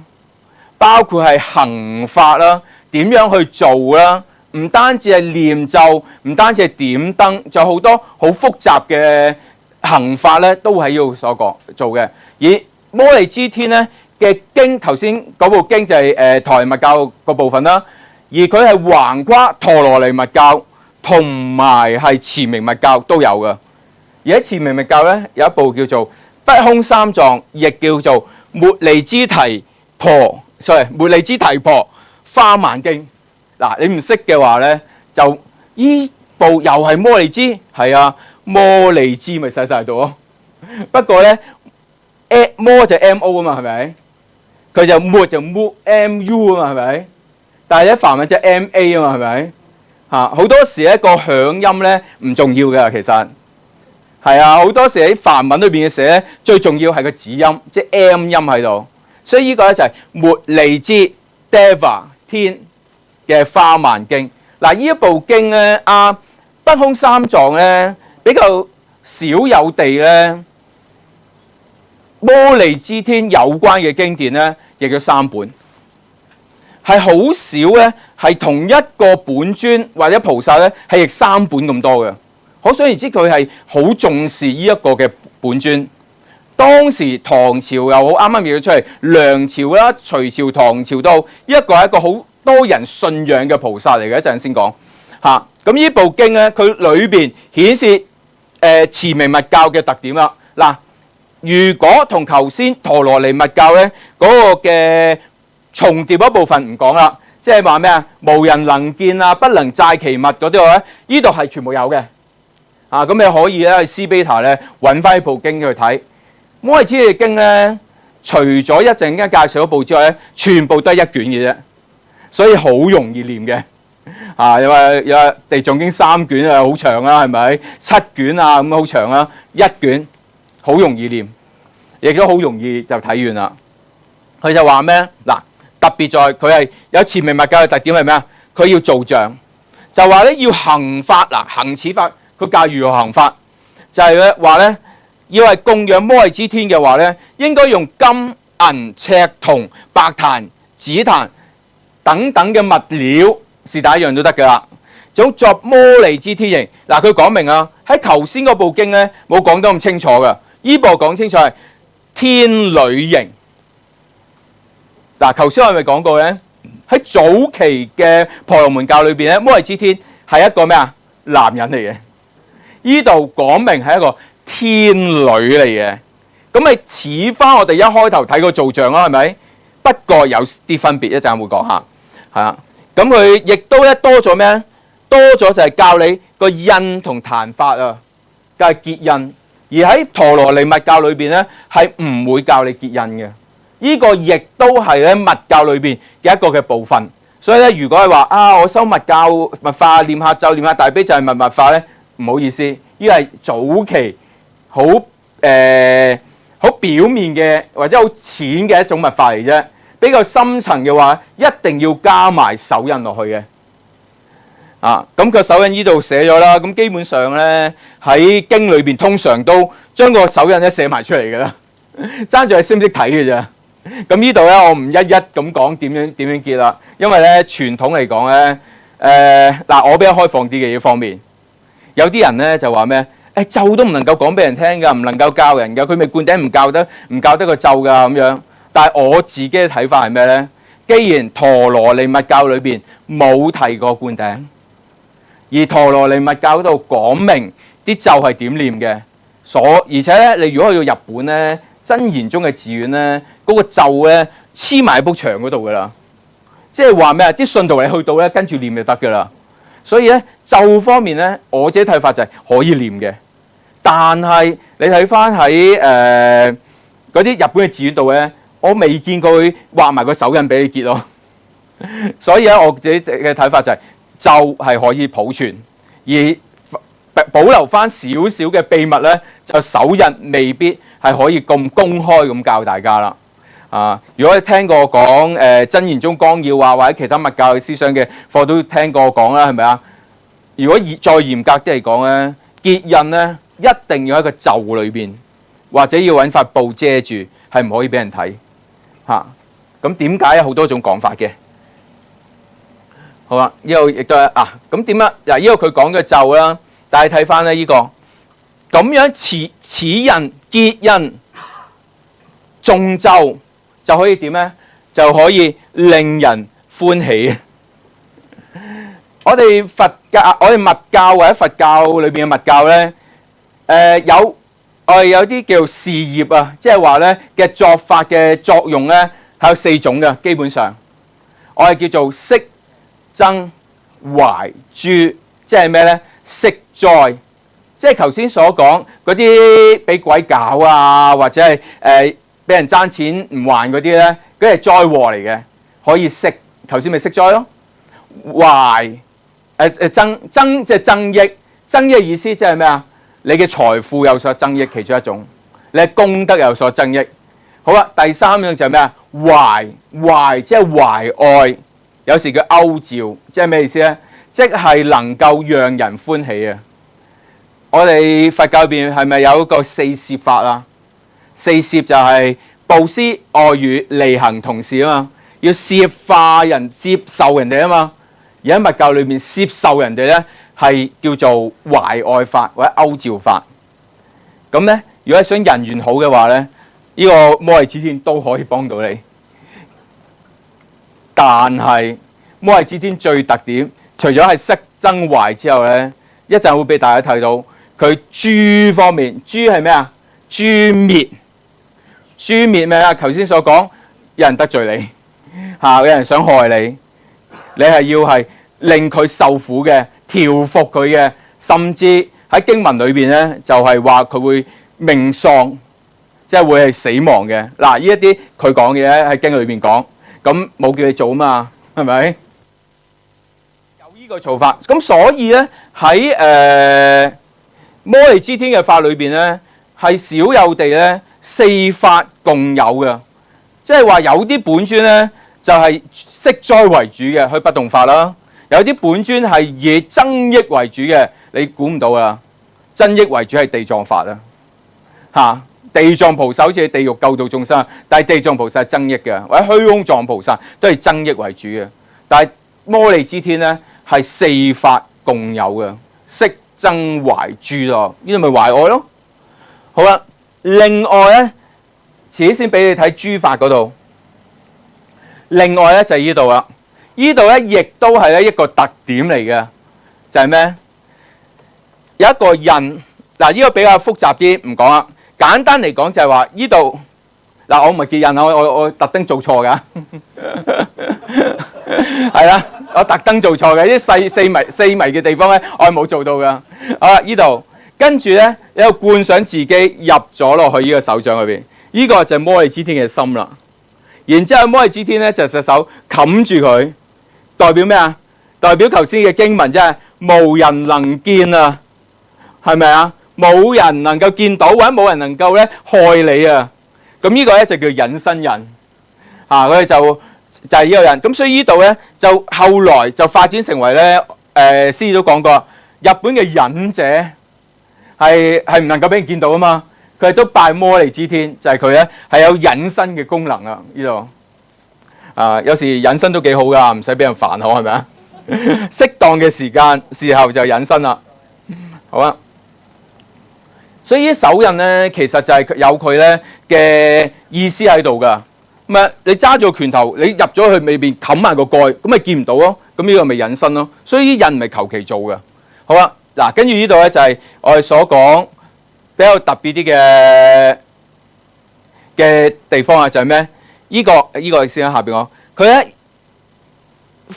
包括係行法啦。點樣去做啦？唔單止係念咒，唔單止係點燈，仲有好多好複雜嘅行法咧，都係要所做嘅。而摩利支天咧嘅經，頭先嗰部經就係陀羅尼密教個部分啦。而佢係橫跨陀羅尼密教同埋係持明密教都有嘅。而喺持明密教咧有一部叫做不空三藏，亦叫做末利支提婆花鬘經。嗱，你唔識嘅話咧，就依部又係摩利支，係啊，摩利支咪細度咯。不過咧，摩就 MO 啊嘛，係咪？佢就末就 MU 啊嘛，係咪？但係咧梵文就 MA 啊嘛，係咪？好多時一個響音咧唔重要嘅，其實係啊，好多時喺梵文裏邊嘅寫咧，最重要係個子音，即係 M 音喺度。所以呢個咧就係末利支 Deva 天嘅花鬘經。嗱，呢一部經咧，不空三藏咧比較少有地咧，摩利支天有關嘅經典咧，亦有3本，係好少咧，係同一個本尊或者菩薩咧係譯3本咁多嘅。可想而知佢係好重視呢一個嘅本尊。當時唐朝又好，啱啱譯咗出嚟，梁朝啦、隋朝、唐朝都好，一個係一個好多人信仰嘅菩薩嚟嘅。一陣先講嚇。咁呢部經咧，佢裏邊顯示持明密教嘅特點啦。嗱，如果同頭先陀羅尼密教咧嗰個嘅重疊嗰部分唔講啦，即係話咩啊？無人能見啊，不能載其物嗰啲咧，呢度係全部有嘅。咁你可以咧喺 C Beta 咧揾翻呢部經去睇。摩利支嘅經咧，除咗一陣間介紹一部之外咧，全部都係1卷嘅啫，所以好容易念嘅。因為有地藏經3卷啊，好長啦，係咪？7卷啊，咁好長啦，1卷好容易念，亦都好容易就睇完啦。佢就話咩？嗱，特別在佢係有持明密教嘅特點係咩啊？佢要造像，就話咧要行法。嗱，行此法，佢教如何行法，就係咧話咧。要係供養摩利支天嘅話咧，應該用金銀赤銅白檀紫檀等等嘅物料，是但一樣都得噶啦。總作摩利支天形。嗱，佢講明啊，喺頭先嗰部經咧冇講得咁清楚噶，呢部講清楚係天女形。嗱，頭先我係咪講過咧？喺早期嘅婆羅門教裏邊咧，摩利支天係一個咩啊？男人嚟嘅。呢度講明係一個天女嚟嘅，咁咪似翻我哋一開頭睇個造像啦，係咪？不過有啲分別，一陣會講下，係啊。咁佢亦都咧多咗咩？多咗就係教你個印同壇法啊，教係結印。而喺陀羅尼密教裏邊咧，係唔會教你結印嘅。呢個亦都係咧密教裏邊嘅一個嘅部分。所以咧，如果係話我修密教密法，念下咒、念下大悲咒係密法咧，唔好意思，呢個係早期。好表面嘅或者好淺嘅一種密法嚟啫，比較深層嘅話，一定要加埋手印落去嘅。咁個手印呢度寫咗啦，咁基本上咧喺經裏邊通常都將個手印咧寫埋出嚟嘅啦，爭住係識唔識睇嘅啫。咁呢度咧我唔一一咁講點樣結啦，因為咧傳統嚟講咧，我比較開放啲嘅呢方面，有啲人咧就話咩？咒都唔能夠講俾人聽㗎，唔能夠教人㗎，佢咪灌頂唔教得個咒㗎咁樣。但係我自己嘅睇法係咩咧？既然陀羅尼密教裏邊冇提過灌頂，而陀羅尼密教嗰度講明啲咒係點念嘅，而且咧你如果去到日本咧，真言宗嘅寺院咧，嗰個咒咧黐埋喺埲牆嗰度㗎啦，即係話咩啊？啲信徒你去到咧跟住念就得㗎啦。所以咧咒方面咧，我自己睇法就係可以念嘅，但係你睇翻喺嗰啲日本嘅寺院度咧，我未見過佢畫埋個手印俾你結咯。所以咧，我自己嘅睇法就係咒係可以保存，而保留翻少少嘅秘密咧，就手印未必係可以咁公開咁教大家啦。如果你聽過我講真言宗綱要啊，或者其他密教嘅思想嘅課都聽過我講啦，係咪啊？如果再嚴格啲嚟講咧，結印咧一定要喺個咒裏邊，或者要揾塊布遮住，係唔可以俾人睇嚇。咁點解有好多種講法嘅？好啦，呢度亦都係咁點啊？嗱，呢個佢講嘅咒啦，但係睇翻咧呢個咁樣此印結印誦咒就可以點咧？就可以令人歡喜。我哋佛教、我哋密教或者佛教裏邊嘅密教咧，我哋有啲叫做事業啊，即係話咧嘅作法嘅作用咧係有4種嘅，基本上我哋叫做息、增、懷、誅，即係咩咧？息災，即係頭先所講嗰啲俾鬼搞啊，或者係俾人爭錢唔還嗰啲咧，嗰啲係災禍嚟嘅，可以息。頭先咪息災咯。懷增即係增益，增益嘅意思即係咩啊？你嘅財富有所增益，其中一種，你嘅功德有所增益。好啦，第3樣就係咩啊？懷即係懷愛，有時叫勾召，即係咩意思咧？即係能夠讓人歡喜啊！我哋佛教入邊係咪有一個4攝法啊？4攝就係布施、愛語、利行、同事啊嘛，要攝化人、接受人哋啊嘛。而喺密教裏面，攝受人哋咧係叫做懷愛法或者勾召法。咁咧，如果係想人緣好嘅話咧，呢個摩尼支天都可以幫到你。但係摩尼支天最特點，除咗係息增懷之後咧，一陣會俾大家睇到佢誅方面，誅係咩啊？誅滅，誅滅咩啊？頭先所講，有人得罪你，有人想害你。你係要係令佢受苦嘅，調服佢嘅，甚至喺經文裏邊咧，就係話佢會命喪，即係會係死亡嘅。嗱，呢一啲佢講嘅嘢喺經裏邊講，咁冇叫你做啊嘛，係咪？有呢個做法，咁所以咧喺摩尼支天嘅法裏邊咧，係少有地咧4法共有嘅，即係話有啲本尊咧。就係息災為主嘅，去不動法啦。有啲本尊係以增益為主嘅，你估唔到啊！增益為主係地藏法啊，地藏菩薩好似係地獄救度眾生，但係地藏菩薩係增益嘅，或者虛空藏菩薩都係增益為主嘅。但係摩尼支天咧係4法共有嘅，息增懷誅咯，呢度咪懷愛咯。好啦，另外咧，遲啲先俾你睇誅法嗰度。另外咧就係呢度啦，呢度咧亦都係咧一個特點嚟嘅，就係咩？有一個印，嗱呢個比較複雜啲，唔講啦。簡單嚟講就係話呢度，嗱我唔係結印啊，我特登做錯㗎，係啦，我特登做錯嘅，啲細微嘅地方咧，我係冇做到㗎。好啦，呢度跟住咧有個觀想自己入咗落去呢個手掌裏邊，呢個就係摩尼支天嘅心啦。然之後摩尼支天咧就隻手冚住佢，代表咩啊？代表頭先嘅經文即係無人能見啊，係咪啊？冇人能夠見到，或者冇人能夠咧害你啊。咁呢個咧就叫隱身印啊，佢哋就係呢個人。咁所以呢度咧就後來就發展成為咧師都講過，日本嘅忍者係唔能夠俾人見到啊嘛。佢哋都拜摩尼支天，就係佢咧係有隱身嘅功能啊！呢度有時隱身都幾好噶，唔使俾人煩，好係咪啊？適當嘅時候就隱身啦。好啊，所以啲手印咧，其實就係有佢咧嘅意思喺度噶。咁啊，你揸住個拳頭，你入咗去裏邊冚埋個蓋，咁咪見唔到咯。咁呢個咪隱身咯。所以啲印唔係求其做噶。好啊，嗱，跟住呢度咧就係我哋所講比較特別啲嘅地方啊，就係咩？呢個先喺下邊講，佢咧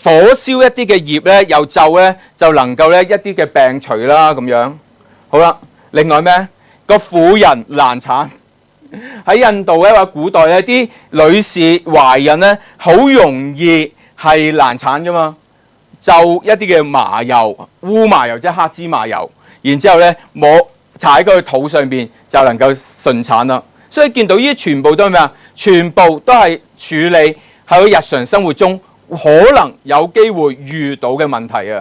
火燒一啲嘅葉咧，又咒咧，就能夠咧一啲嘅病除啦咁樣。好啦，另外咩？個婦人難產。喺印度咧或古代咧，啲女士懷孕咧，好容易係難產噶嘛。就一啲嘅麻油、烏麻油即係黑芝麻油，然之後咧踩喺佢肚上邊就能夠順產啦。所以見到呢啲全部都係咩啊？全部都係處理喺佢日常生活中可能有機會遇到嘅問題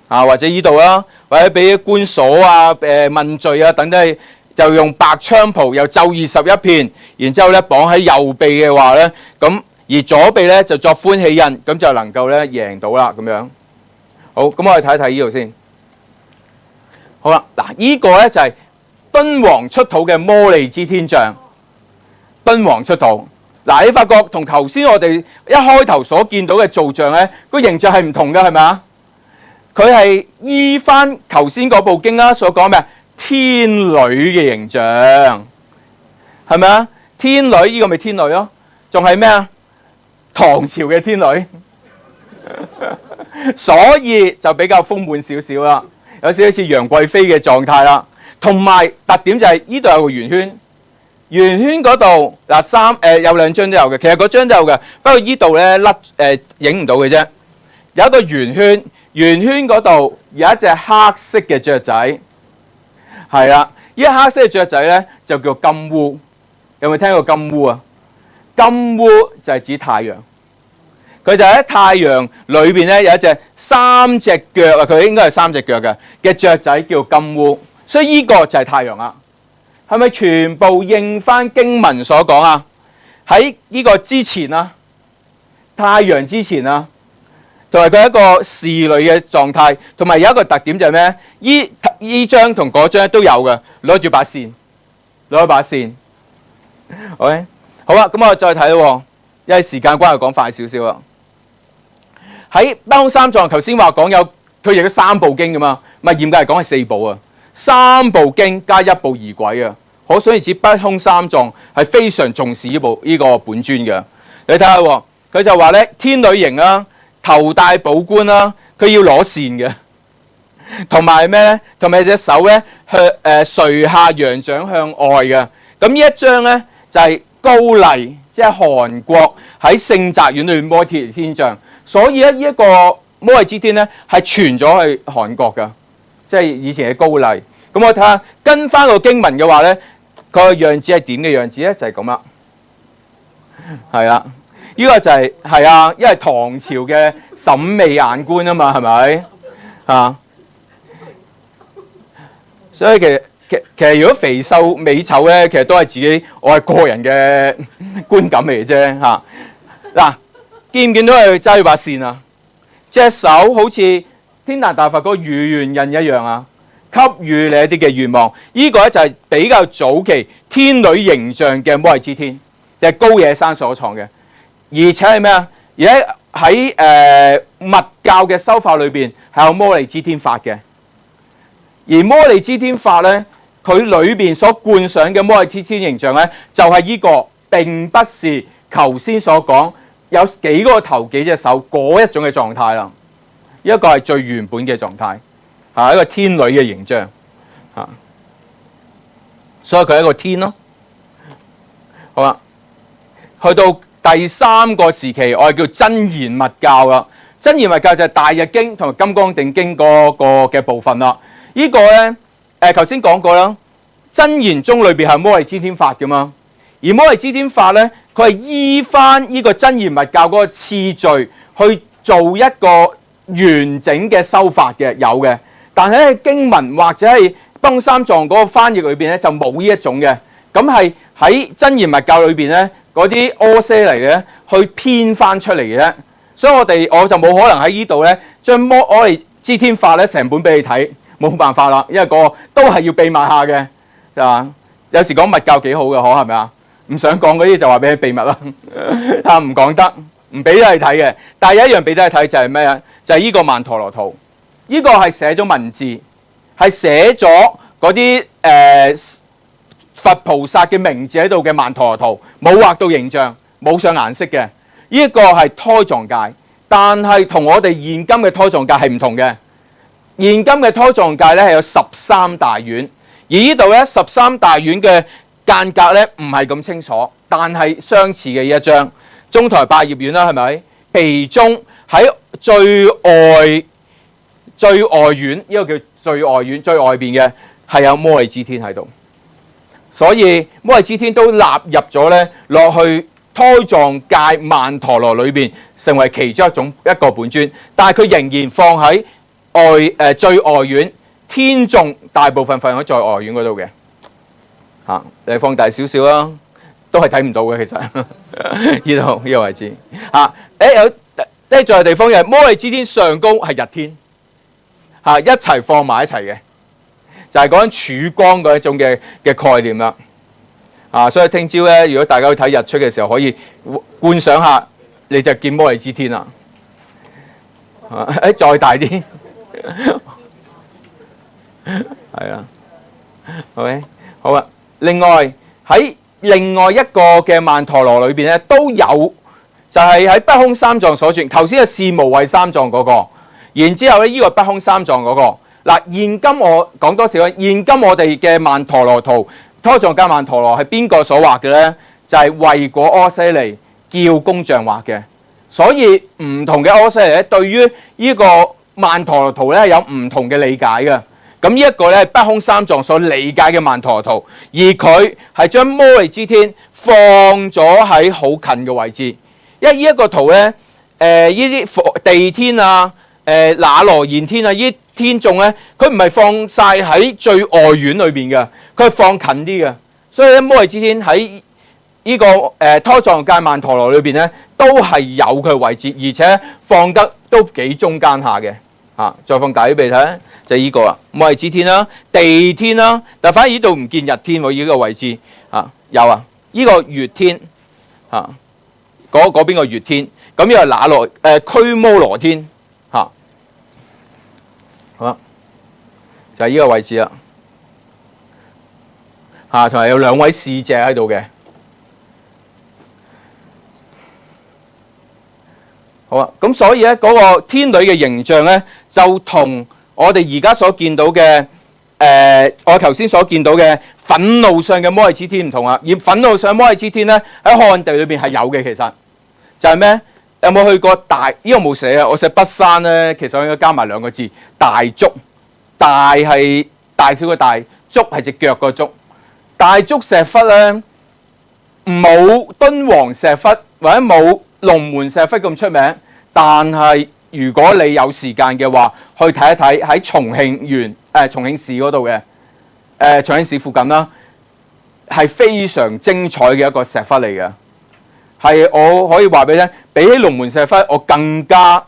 啊！或者呢度啦，或者俾官鎖啊、問罪啊等等，就用白菖蒲又咒21遍，然之後咧綁喺右臂嘅話咧，咁而左臂咧就作歡喜印，咁就能夠咧贏到啦咁樣。好，咁我哋睇一睇呢度先。好啦，嗱，呢個咧就係敦煌出土嘅摩利支天像。敦煌出土，嗱，你發覺同頭先我哋一開頭所見到嘅造像咧，個形象係唔同嘅，係咪啊？佢係依翻頭先嗰部經啦所講咩？天女嘅形象，係咪啊？天女呢個咪天女咯，仲係咩啊？唐朝嘅天女，所以就比較豐滿少少啦，有少少似楊貴妃嘅狀態啦。同埋特點就係呢度有個圓圈，圓圈嗰度嗱有兩張都有嘅，其實嗰張都有嘅，不過呢度咧影唔到嘅啫。有一個圓圈，圓圈嗰度有一隻黑色嘅雀仔，係啦，呢個黑色嘅雀仔咧就叫金烏。有冇聽過金烏啊？金烏就係指太陽，佢就喺太陽裏邊咧有一隻3隻腳啊，佢應該係3隻腳嘅雀仔叫金烏，所以呢個就係太陽啦。係咪全部應翻經文所講啊？喺呢個之前啊，太陽之前啊，同埋佢一個侍女嘅狀態，同埋有一個特點就係咩？依張同嗰張都有嘅，攞住把扇，攞一把扇。OK， 好啦，咁我再睇喎，因為時間關係講快少少啦。喺北空三藏頭先話講有，佢亦都3部經噶嘛，唔係嚴格嚟講係4部啊。3部經加1部儀軌啊，可想而知北空三藏係非常重視呢個本尊嘅。你睇下喎，佢就話咧天女形啦，頭戴寶冠啦，佢要攞扇嘅，同埋咩咧？同埋隻手咧向垂下揚掌向外嘅。咁呢一張咧就係高麗，即係韓國喺聖宅院裏面摩利天像，所以咧呢一個摩利支天咧係傳咗去韓國嘅。即係以前嘅高麗，咁我睇下跟翻個經文嘅話咧，佢個樣子係點嘅樣子咧？就係咁啦，係啦，呢個就係啊，因為唐朝嘅審美眼觀啊嘛，係咪啊？所以其實如果肥瘦美醜咧，其實都係自己我係個人嘅觀感嚟嘅啫嚇。嗱，見唔見到佢揸住把扇啊？隻手好似天壇大佛嗰個如願印一樣啊，給予你一啲嘅願望。呢個咧就係比較早期天女形象嘅摩利支天，就係高野山所創嘅。而且係咩啊？而喺密教嘅修法裏邊係有摩利支天法嘅。而摩利支天法咧，佢裏邊所觀想嘅摩利支天形象咧，就係呢個，並不是頭先所講有幾個頭幾隻手嗰一種嘅狀態啦。一個係最原本嘅狀態，一個天女嘅形象，所以佢係一個天咯。好啦，去到第3個時期，我哋叫真言密教啦。真言密教就係大日經同埋金剛定經嗰個嘅部分啦。呢個咧，頭先講過啦，真言宗裏邊係摩利支天法嘅嘛，而摩利支天法咧，佢係依翻呢個真言密教嗰個次序去做一個完整嘅修法嘅，有嘅，但係喺經文或者係北空三藏嗰個翻譯裏邊咧就冇呢一種嘅，咁係喺真言密教裏邊咧嗰啲阿闍黎咧去編翻出嚟嘅，所以我就冇可能喺呢度咧將摩利支天法咧成本俾你睇，冇辦法啦，因為個都係要秘密下嘅，啊，有時講密教幾好嘅，可係咪啊？唔想講嗰啲就話俾你秘密啦，唔講得。唔俾你睇嘅，但係有一樣俾你睇就係咩啊？就係呢個曼陀羅圖，呢個係寫咗文字，係寫咗嗰啲佛菩薩嘅名字喺度嘅曼陀羅圖，冇畫到形象，冇上顏色嘅。呢一個係胎藏界，但係同我哋現今嘅胎藏界係唔同嘅。現今嘅胎藏界咧係有13大院，而呢度咧13大院嘅間隔咧唔係咁清楚，但係相似嘅呢一張中台百葉院啦，係咪？其中喺最外院，呢個叫最外院，最外邊嘅係有摩利支天喺度，所以摩利支天都納入咗咧落去胎藏界曼陀羅裏邊，成為其中一個本尊，但係佢仍然放喺最外院，天眾大部分放喺最外院嗰度嘅。你放大少少啦，都係睇唔到嘅其實。呢個位置有仲有地方嘅摩利支天上高係日天，一齊放埋一齊嘅，就係講緊曙光嗰一種嘅概念啦。所以聽朝咧，如果大家去睇日出嘅時候，可以觀想下，你就見摩利支天啦。再大啲，係啦，OK， 好啊。另外喺另外一個嘅曼陀羅裏邊咧，都有就係喺不空三藏所傳。頭先係事無畏三藏嗰個，然之後咧呢個不空三藏嗰個。嗱，現今我講多少咧？現今我哋嘅曼陀羅圖，胎藏界曼陀羅係邊個所畫嘅咧？就係慧果阿闍黎叫工匠畫嘅。所以唔同嘅阿闍黎咧，對於呢個曼陀羅圖咧係有唔同嘅理解嘅。咁呢一個咧係不空三藏所理解嘅曼陀羅圖，而佢係將摩利支天放咗喺好近嘅位置。因為呢一個圖咧，呢啲地天啊、那羅延天啊，呢啲天眾咧，佢唔係放晒喺最外院裏邊嘅，佢係放近啲嘅。所以咧，摩利支天喺呢個胎藏界曼陀羅裏邊咧，都係有佢位置，而且放得都幾中間下嘅。再放大啲俾你睇，就係呢個啦，摩利支天啦、地天啦，但反而呢度唔見日天喎，呢個位置有啊，呢個月天嗰邊個月天，咁呢個那羅驅摩羅天好啦，就係呢個位置啦，同埋有兩位使者喺度嘅。好啊，咁所以咧嗰個天女嘅形象咧，就同我哋而家所見到嘅我頭先所見到嘅憤怒上嘅摩利支天唔同啊。而憤怒上摩利支天咧喺漢地裏邊係有嘅，其實就係咩？有冇去過大？呢個冇寫啊，我寫北山咧，其實我應該加埋兩個字大足。大係大小嘅大，足係隻腳個足。大足石窟咧冇敦煌石窟或者冇龍門石窟咁出名，但係如果你有時間嘅話，去睇一睇喺重慶市嗰度嘅重慶市附近啦，係非常精彩嘅一個石窟嚟嘅。係我可以話俾你聽，比起龍門石窟，我更加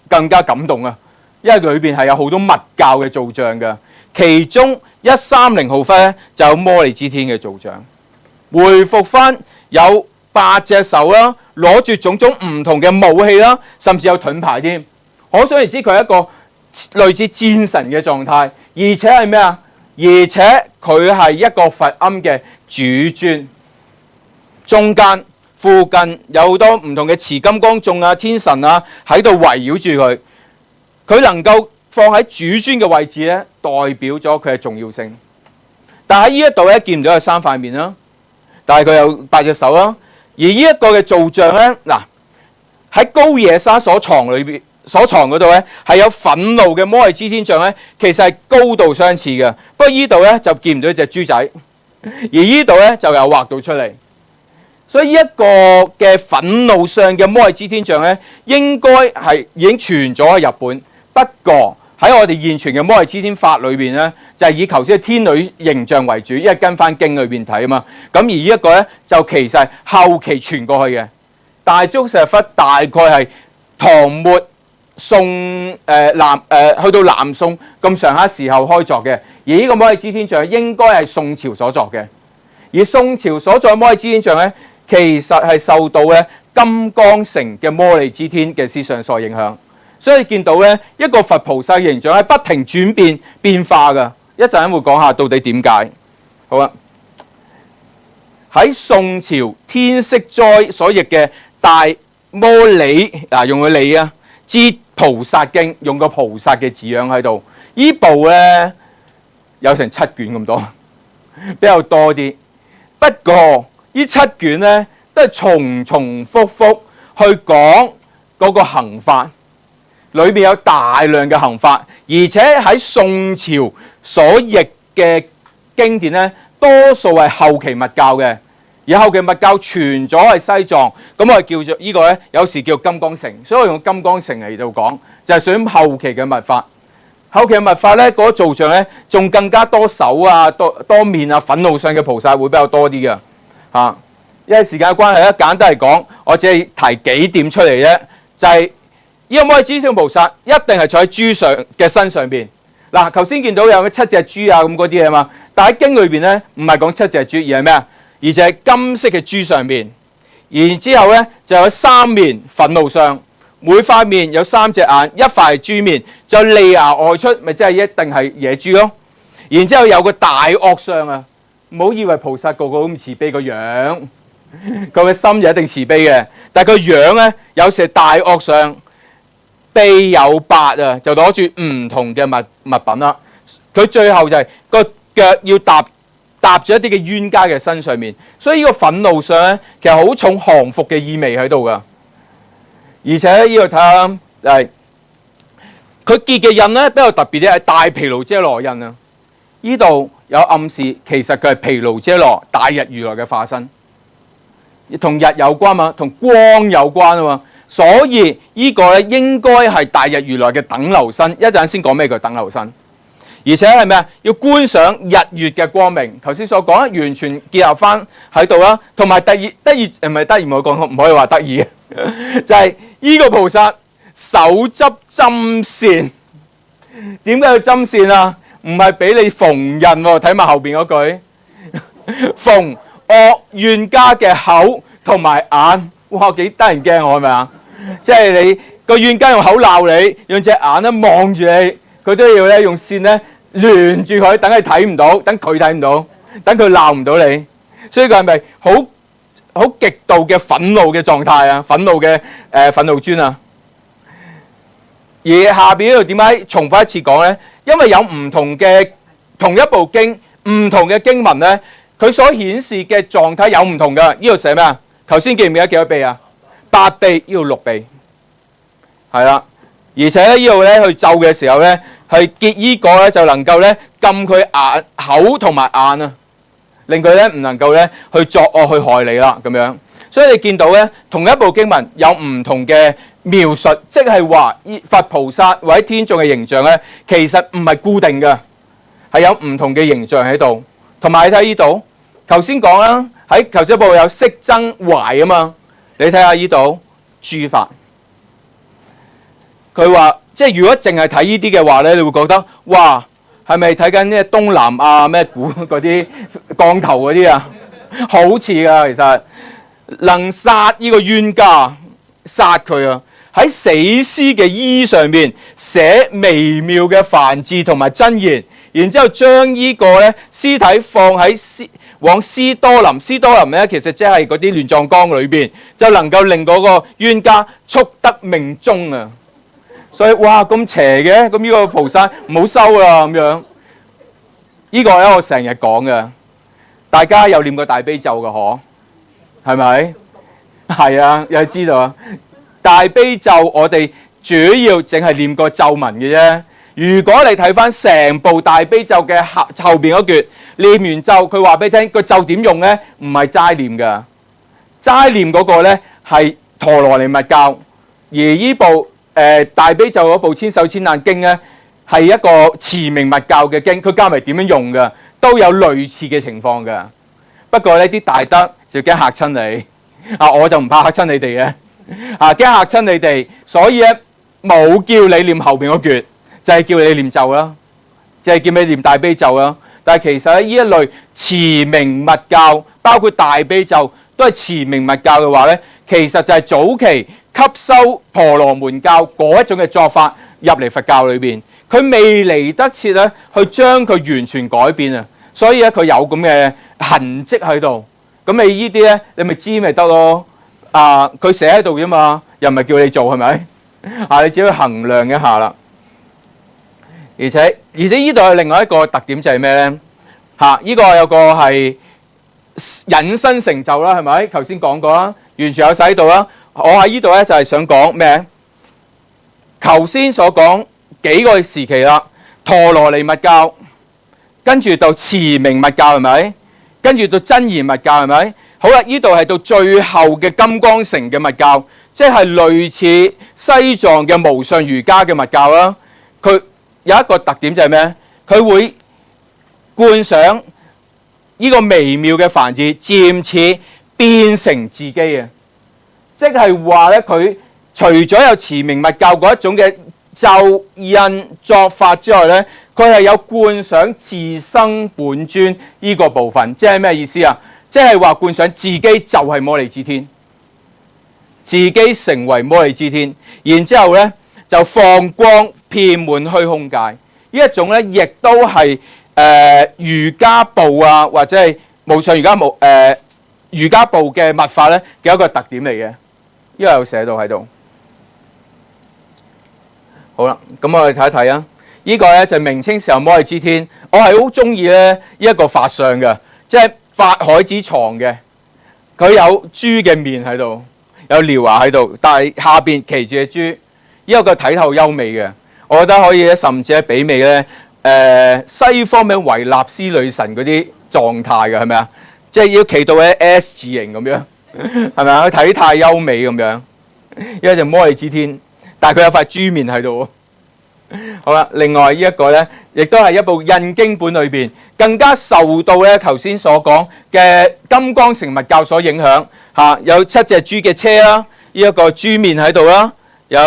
感動啊！因為裏邊係有好多密教嘅造像嘅，其中130號窟咧就有摩利支天嘅造像，回復翻有8隻手啦，攞住種種唔同嘅武器啦，甚至有盾牌添。可想而知，佢係一個類似戰神嘅狀態，而且係咩啊？而且佢係一個佛龕嘅主尊，中間附近有好多唔同嘅持金剛眾啊、天神啊喺度圍繞住佢。佢能夠放喺主尊嘅位置咧，代表咗佢嘅重要性。但喺呢一度咧，見唔到有3塊面啦，但係佢有8隻手啦。而呢一個嘅造像咧，嗱喺高野沙所藏嗰度咧，係有憤怒嘅摩利支天像咧，其實係高度相似嘅。不過呢度咧就見唔到一隻豬仔，而呢度咧就有畫到出嚟。所以呢一個嘅憤怒上嘅摩利支天像咧，應該係已經傳咗喺日本。不過喺我哋現存嘅摩利支天法裏邊咧，就係以頭先嘅天女形象為主，因為跟翻經裏邊睇啊嘛。咁而呢一個咧就其實係後期傳過去嘅。大足石窟大概係唐末宋去到南宋咁上下時候開作嘅，而呢個摩利支天像應該係宋朝所作嘅。而宋朝所作嘅摩利支天像咧，其實係受到咧金剛城嘅摩利支天嘅思想所影響。所以見到咧一個佛菩薩形象係不停轉變化㗎，一陣會講下到底點解。好啊，喺宋朝天息災所譯嘅大摩尼用個理啊，之菩薩經，用個菩薩嘅字樣喺度。呢部咧有成7卷咁多，比較多啲。不過呢7卷咧都係重重複複去講嗰個行法，裏邊有大量嘅行法，而且喺宋朝所譯嘅經典咧，多數係後期密教嘅。而後期密教傳咗係西藏，咁我叫做呢個咧，有時叫金剛乘，所以我用金剛乘嚟到講，就係屬於後期嘅密法。後期嘅密法咧，嗰個造像咧，仲更加多手啊、多面啊、憤怒相嘅菩薩會比較多啲嘅嚇。因為時間嘅關係咧，簡單嚟講，我只係提幾點出嚟啫，就係呢個摩尼支天菩薩一定係坐喺豬上嘅身上邊。嗱，頭先見到有7隻豬啊咁嗰啲嘢嘛，但喺經裏邊咧，唔係講7隻豬，而係咩啊？而且係金色嘅豬上面，然之後咧就有3面憤怒相，每塊面有3隻眼，一塊係豬面，就利牙外出，咪即係一定係野豬咯。然之後有個大惡相啊，唔好以為菩薩個個咁慈悲個樣，佢嘅心就一定慈悲嘅，但係個樣咧有時係大惡相，臂有8啊，就攞住唔同嘅物品啦。佢最後就係個腳要搭住一啲嘅冤家嘅身上面，所以呢個憤怒相咧，其實好重降服嘅意味喺度噶。而且呢個睇下係佢結嘅印咧比較特別啲，係大毗盧遮羅印啊。呢度有暗示，其實佢係毗盧遮羅大日如來嘅化身，同日有關嘛，同光有關啊嘛。所以呢個咧應該係大日如來嘅等流身。一陣先講咩叫等流身。而且係咩啊？要觀賞日月嘅光明，頭先所講完全結合翻喺度啦。同埋得意唔係得意，唔可以話得意嘅，就係呢個菩薩手執針線。點解要針線啊？唔係俾你縫印喎，睇埋後邊嗰句，縫惡怨家嘅口同埋眼，哇幾得人驚我係咪啊？即係你個怨家用口鬧你，用隻眼咧望住你，佢都要咧用線咧連住佢，等佢睇唔到，等佢睇唔到，等佢鬧唔到你。所以佢係咪好極度嘅憤怒嘅狀態啊？憤怒嘅憤怒尊啊！而下邊呢度點解重複一次講咧？因為有唔同嘅同一部經，唔同嘅經文咧，佢所顯示嘅狀態有唔同㗎。呢度寫咩啊？頭先記唔記得幾多臂啊？8臂，呢度6臂，係啦。而且呢度咧去咒嘅時候咧，係結依個咧就能夠咧禁佢眼口同埋眼啊，令佢咧唔能夠咧去作惡去害你啦咁樣。所以你見到咧同一部經文有唔同嘅描述，即係話佛菩薩或者天眾嘅形象咧，其實唔係固定嘅，係有唔同嘅形象喺度。同埋你睇呢度，頭先講啦，喺頭先部有息增懷啊嘛，你睇下呢度諸法。佢話即係如果淨係睇呢啲嘅話咧，你會覺得哇，係咪睇緊啲東南亞咩古嗰啲降頭嗰啲啊？好似㗎，其實能殺呢個冤家，殺佢啊！喺死屍嘅衣上面寫微妙嘅梵字同埋真言，然之後將呢個咧屍體放喺往斯多林，斯多林咧其實即係嗰啲亂葬崗裏邊，就能夠令嗰個冤家速得命終啊！所以哇咁邪嘅，咁呢個菩薩唔好收啦咁樣。呢個咧我成日講嘅，大家有念過大悲咒嘅嗬？係咪？係啊，有知道啊。大悲咒我哋主要淨係念個咒文嘅啫。如果你睇翻成部大悲咒嘅後邊嗰橛，念完咒佢話俾你聽個咒點用咧，唔係齋念㗎。齋念嗰個咧係陀羅尼密教，而呢部大悲咒嗰部千手千眼經咧係一個持明密教嘅經，佢教埋點樣用㗎，都有類似嘅情況㗎。不過呢啲大德就驚嚇親你，我就唔怕嚇親你哋嘅，驚嚇親你哋，所以咧冇叫你念後邊嗰橛，就係叫你念咒啦，就係叫你念大悲咒啦。但係其實咧呢一類持明密教，包括大悲咒都係持明密教嘅話咧，其實就係早期吸收婆羅門教嗰一種嘅作法入嚟佛教裏邊，佢未嚟得切咧去將佢完全改變啊，所以咧佢有咁嘅痕跡喺度。咁你呢啲咧，你咪知咪得咯？佢寫喺度啫嘛。又唔係叫你做係咪？你只要衡量一下啦。而且呢度有另外一個特點就係咩咧？呢個有個係引申成就啦，係咪？頭先講過啦，完全有寫喺度啦。我喺呢度咧就係想講咩？頭先所講幾個時期啦，陀羅尼密教，跟住到持明密教係咪？跟住到真言密教係咪？好啦，呢度係到最後嘅金剛城嘅密教，即係類似西藏嘅無上瑜伽嘅密教啦。佢有一個特點就係咩？佢會觀想呢個微妙嘅梵字，漸次變成自己啊！即係話咧，佢除咗有持明密教嗰一種嘅咒印作法之外咧，佢係有觀想自生本尊呢個部分，即係咩意思啊？即係話觀想自己就係摩利支天，自己成為摩利支天，然之後咧就放光遍滿虛空界。呢一種咧，亦都係瑜伽部啊，或者係無上瑜伽部嘅密法咧嘅一個特點嚟嘅。呢個有寫到喺度。好啦，咁我哋睇一睇啊。呢個咧就明清時候摩利支天，我係好中意咧呢一個法相嘅，即係法海之床嘅。佢有豬嘅面喺度，有獠牙喺度，但係下邊騎住隻豬，呢個睇透優美嘅。我覺得可以咧，甚至係媲美咧西方嘅維納斯女神嗰啲狀態嘅，係咪啊？即係要企到咧 S 字形咁樣，係咪啊？體態優美咁樣，呢個就摩利支天，但係佢有塊豬面喺度。好啦，另外呢一個咧，亦都係一部印經本裏邊更加受到咧頭先所講嘅金剛城密教所影響嚇，有7隻豬嘅車啦，呢一個豬面喺度啦，有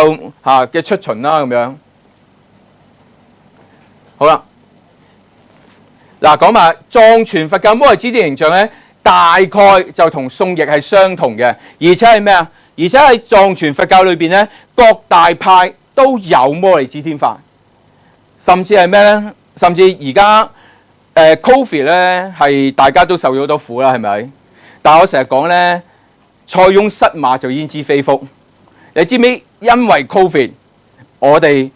嘅出巡啦咁樣。好啦，嗱講埋藏傳佛教摩利支天形象咧，大概就同宋譯係相同嘅，而且係咩啊？而且喺藏傳佛教裏邊咧，各大派都有摩利支天法，甚至係咩咧？甚至而家Covid 咧係大家都受咗好多苦啦，係咪？但係我成日講咧，塞翁失馬就焉知非福。你知唔知因為 Covid， 我哋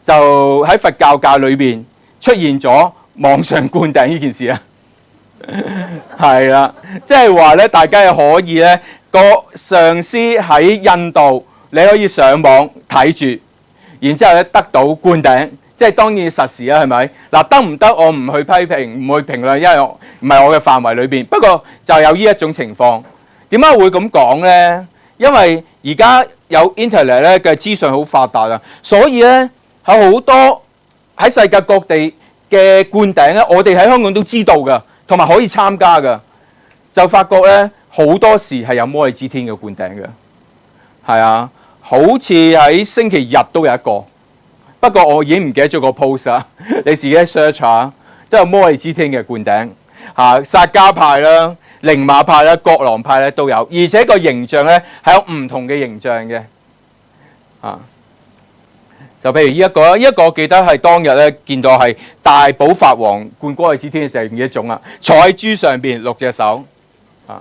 就喺佛教界裏邊出現咗網上灌頂呢件事啊？係啦，即係話咧，大家係可以咧個上司喺印度，你可以上網睇住。然之後咧得到灌頂，即係當然實時啦，係咪？嗱，得唔得我唔去批評，唔去評論，因為唔係我嘅範圍裏邊。不過就有呢一種情況。點解會咁講咧？因為而家有 Internet 咧嘅資訊好發達啊，所以咧有好多喺世界各地嘅灌頂咧，我哋喺香港都知道㗎，同埋可以參加㗎。就發覺咧好多時係有摩利支天嘅灌頂嘅，係啊。好似喺星期日都有一個，不過我已經唔記得咗個 post 啦。你自己 search 下，都有摩利支天嘅灌頂嚇，薩迦派啦、寧瑪派啦、覺囊派咧都有，而且個形象咧係有唔同嘅形象嘅嚇。就譬如呢一個啦，呢一個我記得係當日咧見到係大寶法王灌摩利支天就係呢一種啦，坐喺豬上邊6隻手啊，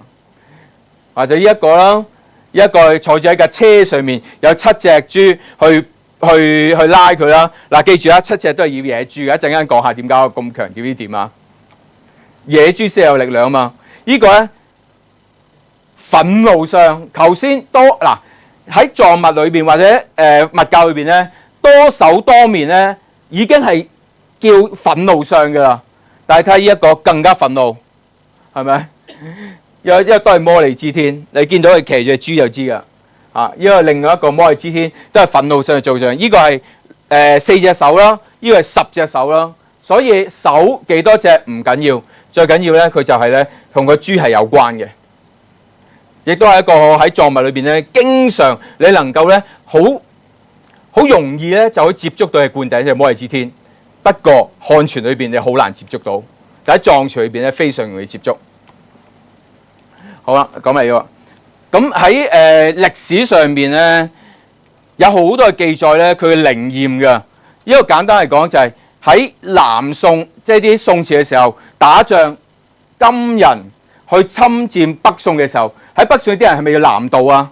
或者呢一個啦。一個坐住喺架車上面，有7隻豬去拉佢啦。嗱，記住啦，7隻都係要野豬嘅。一陣間講下點解我咁強調呢點啊？野豬先有力量啊嘛。呢個咧憤怒相，頭先多嗱喺藏密裏邊或者密教裏邊咧，多手多面咧已經係叫憤怒相噶啦。但係睇呢一個更加憤怒，係咪？因為都係摩利支天，你見到佢騎住隻豬就知㗎。因為另外一個摩利支天都係憤怒相嘅造像。呢個係4隻手啦，呢個係10隻手啦。所以手幾多隻唔緊要，最緊要咧佢就係咧同個豬係有關嘅。亦都係一個喺藏密裏邊咧，經常你能夠咧好容易咧就可以接觸到嘅灌頂就係摩利支天。不過漢傳裏邊你好難接觸到，但喺藏傳裏邊咧非常容易接觸。好啦，講嚟喎。咁喺歷史上面咧，有好多嘅記載咧，佢嘅靈驗嘅。呢個簡單嚟講就係喺南宋，即係啲宋朝嘅時候打仗，金人去侵佔北宋嘅時候，喺北宋啲人係咪要南渡啊？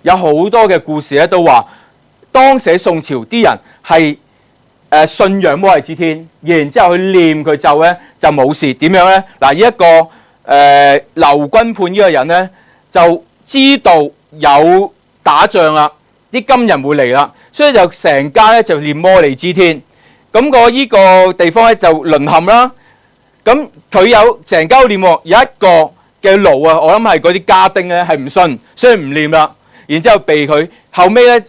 有好多嘅故事咧，都話當時宋朝啲人係信仰摩利支天，然之後去念佢咒咧就冇事。點樣咧？嗱，呢一個劉君判呢個人咧就知道有打仗啦，啲金人會嚟啦，所以就成家咧就念摩利支天。咁個依個地方咧就淪陷啦。咁佢有成家念喎，有一個嘅奴啊，我諗係嗰啲家丁咧係唔信，所以唔念啦。然之後被佢後尾咧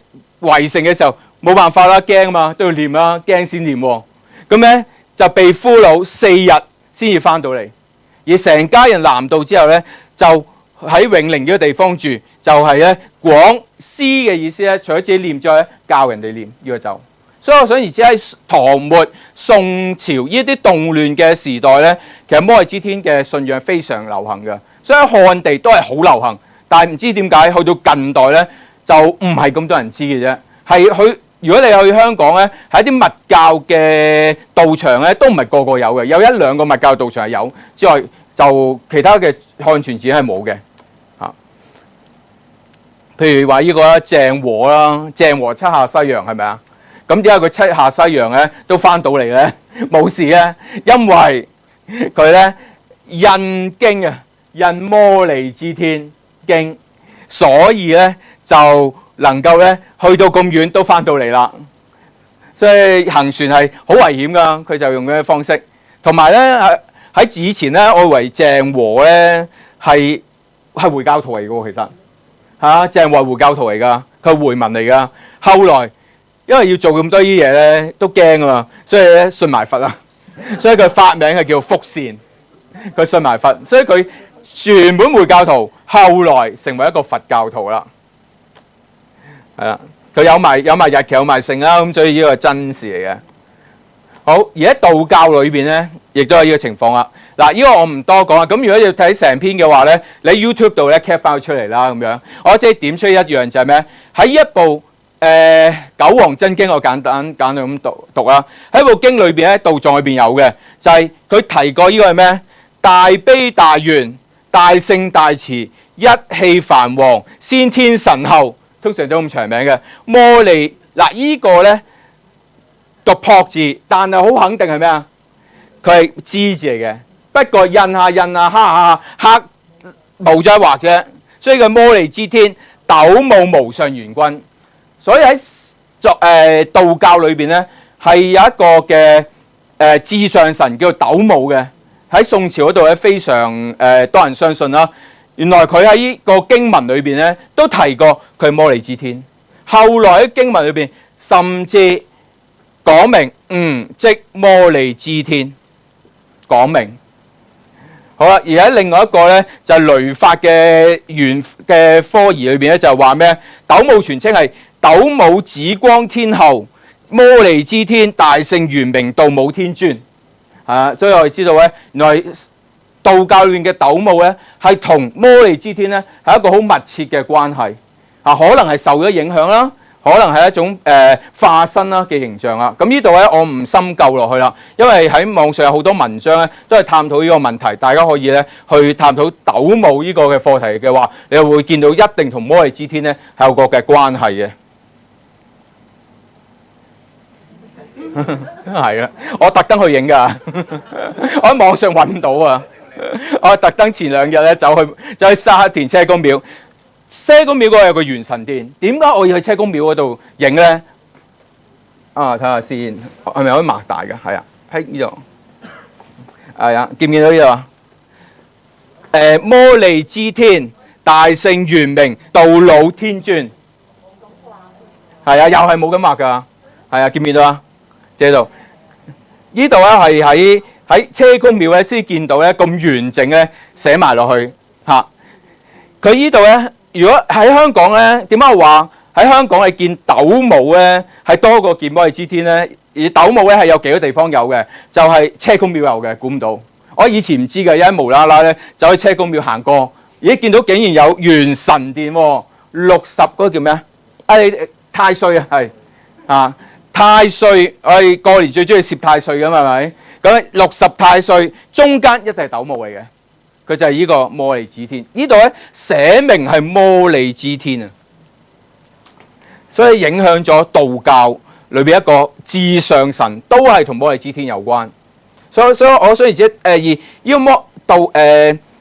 圍城嘅時候冇辦法啦，驚啊嘛都要念啦，驚先念喎。咁咧就被俘虜4日先至翻到嚟，而成家人南渡之後咧就喺永寧呢個地方住，就係咧廣施嘅意思咧，除咗自己念之外咧，教人哋念呢個咒。所以我想而知喺唐末宋朝呢啲動亂嘅時代咧，其實摩利支天嘅信仰非常流行嘅，所以喺漢地都係好流行。但係唔知點解去到近代咧，就唔係咁多人知嘅啫。係去如果你去香港咧，喺啲佛教嘅道場咧，都唔係個個有嘅，有一兩個佛教道場係有之外，就其他嘅漢傳寺係冇嘅。嚇，譬如話呢個啦，鄭和啦，鄭和七下西洋係咪啊？咁點解佢七下西洋咧都翻到嚟咧冇事咧？因為佢咧印經啊，印摩利支天經，所以咧就能夠咧去到咁遠都翻到嚟啦。所以行船係好危險噶，佢就用咁嘅方式。同埋咧喺以前咧，我以為鄭和咧係回教徒嚟嘅喎，其實嚇鄭和係回教徒嚟噶，佢係回民嚟噶。後來因為要做咁多啲嘢咧，都驚啊嘛，所以咧信埋佛啦。所以佢發名係叫福善，佢信埋佛，所以佢原本回教徒，後來成為一個佛教徒啦。係啦，佢有埋日期有埋成啦，咁所以呢個係真事嚟嘅。好，而喺道教裏邊咧，亦都係呢個情況啦。嗱，呢個我唔多講啦。咁如果要睇成篇嘅話咧，你 YouTube 度咧 cap 翻佢出嚟啦，咁樣。我即係點出一樣就係咩？喺呢一部九王真經，我簡單咁讀啦。喺部經裏邊咧，道藏裏邊有嘅，就係佢提過呢個係咩？大悲大願、大聖大慈、一氣梵王、先天神后，通常都咁長名嘅摩利。嗱，呢個咧讀朴字，但係好肯定係咩啊？佢係支字嚟嘅，不過印下刻冇咗一畫啫。所以佢摩利支天斗姆無上元君。所以喺道教裏邊咧，係有一個嘅至上神叫做斗姆嘅，喺宋朝嗰度咧非常多人相信啦。原來佢喺呢個經文裏邊咧都提過佢係摩利支天。後來喺經文裏邊甚至講明即摩利支天，講明。好啦，而喺另外一個咧就係雷法嘅嘅科儀裏邊咧就話咩？斗姆全稱係斗姆紫光天后、摩利支天大聖圓明道姆天尊。所以我哋知道咧，原來道教裏面嘅斗姆咧係同摩利支天咧係一個好密切嘅關係。可能係受咗影響啦，可能係一種化身啦嘅形象啦。咁呢度咧我唔深究落去啦，因為喺網上有好多文章咧都係探討呢個問題，大家可以咧去探討斗姆呢個嘅課題嘅話，你就會見到一定同摩利支天咧係有個嘅關係嘅。係啊，我特登去影㗎，我喺網上揾唔到啊！我特登前2日咧走去沙田車公廟。車公廟嗰度有個元神殿，點解我要去車公廟嗰度影咧？睇下先，係咪可以擘大嘅？係啊，喺呢度。係啊，見唔見到呢度啊？摩利支天大聖圓明道魯天尊。係啊，又係冇咁擘㗎。係啊，見唔見到啊？這度呢度咧係喺車公廟咧先見到咧咁完整咧寫埋落去嚇。佢呢度咧。如果喺香港咧，點解我話喺香港係見斗姆咧係多過見摩利支天咧？而斗姆咧係有幾個地方有嘅，就係車公廟有嘅，估唔到。我以前唔知嘅，因為無啦啦咧走去車公廟行過，咦見到竟然有元神殿喎，60嗰個叫咩啊？你太歲啊，係太歲，我哋過年最中意攝太歲㗎嘛，係咪？咁60太歲中間一定係斗姆嚟嘅。佢就係呢個摩利支天，呢度咧寫明係摩利支天啊！所以影響咗道教裏邊一個至上神，都係同摩利支天有關。所以我想而知而呢個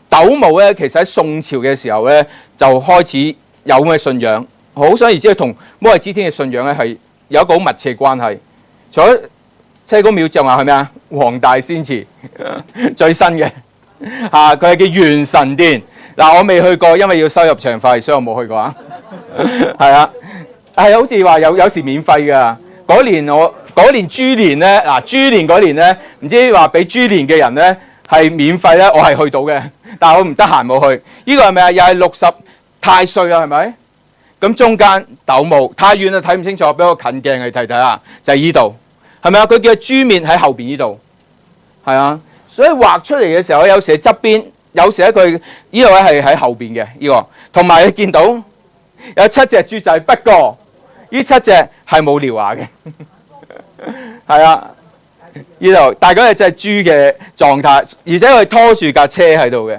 斗姆咧，其實喺宋朝嘅時候咧就開始有咁嘅信仰。好想而知，同摩利支天嘅信仰咧係有一個好密切嘅關係。除咗車公廟就話係咩啊？黃大仙祠最新嘅佢係叫元神殿。嗱，我未去過，因為要收入場費，所以我冇去過啊。係啊，係好似話有時免費㗎。嗰年豬年咧，豬年嗰年咧，唔知話俾豬年嘅人咧係免費咧，我係去到嘅，但係我唔得閒冇去。呢個係咪啊？又係60太歲啊？係咪？咁中間斗姆太遠啦，睇唔清楚，俾我近鏡你睇睇啊，就係呢度，係咪啊？佢叫豬面喺後邊呢度，係啊。所以畫出嚟嘅時候，有時喺側邊，有時喺佢呢度咧係喺後邊嘅呢個，同埋你見到有7隻豬仔，不過呢7隻係冇獠牙嘅，係啊。呢度大概係隻豬嘅狀態，而且佢拖住架車喺度嘅，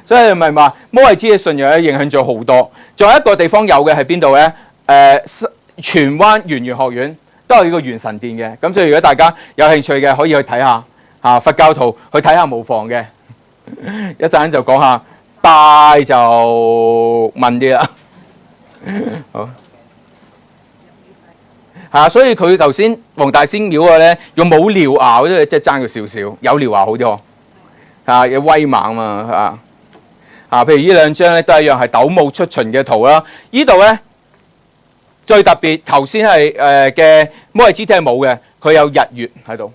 所以咪話摩利支嘅信仰咧影響咗好多。仲有一個地方有嘅係邊度咧？荃灣圓玄學院都係呢個元神殿嘅。咁所以如果大家有興趣嘅，可以去睇下佛教徒去睇下無妨嘅。一陣就講下，大就問啲啦。好。所以佢頭先黃大仙廟嘅咧，用冇獠牙嗰啲，即係爭佢少少，有獠牙好啲有威猛嘛譬如呢兩張咧都係一樣係斗姆出巡嘅圖啦。呢度咧最特別，頭先係嘅摩利支天係冇嘅，佢有日月喺度，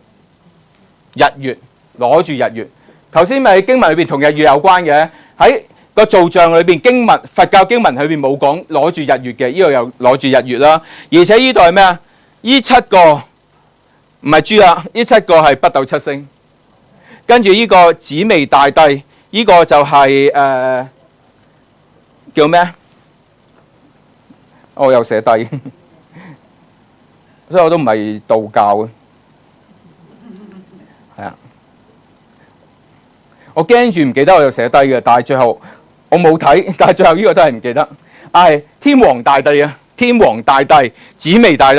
日月攞住日月。頭先咪經文裏邊同日月有關嘅，喺個造像裏邊經文佛教經文裏邊冇講攞住日月嘅，呢度又攞住日月啦。而且呢度係咩啊？呢7個唔係豬啦，呢7個係北斗七星。跟住呢個紫微大帝，呢個就係叫咩？我又寫低，所以我都唔係道教嘅，係啊。我驚住唔記得，我又寫低嘅，但係最後我冇睇，但係最後呢個都係唔記得。係天皇大帝啊，天皇大帝、紫微大帝。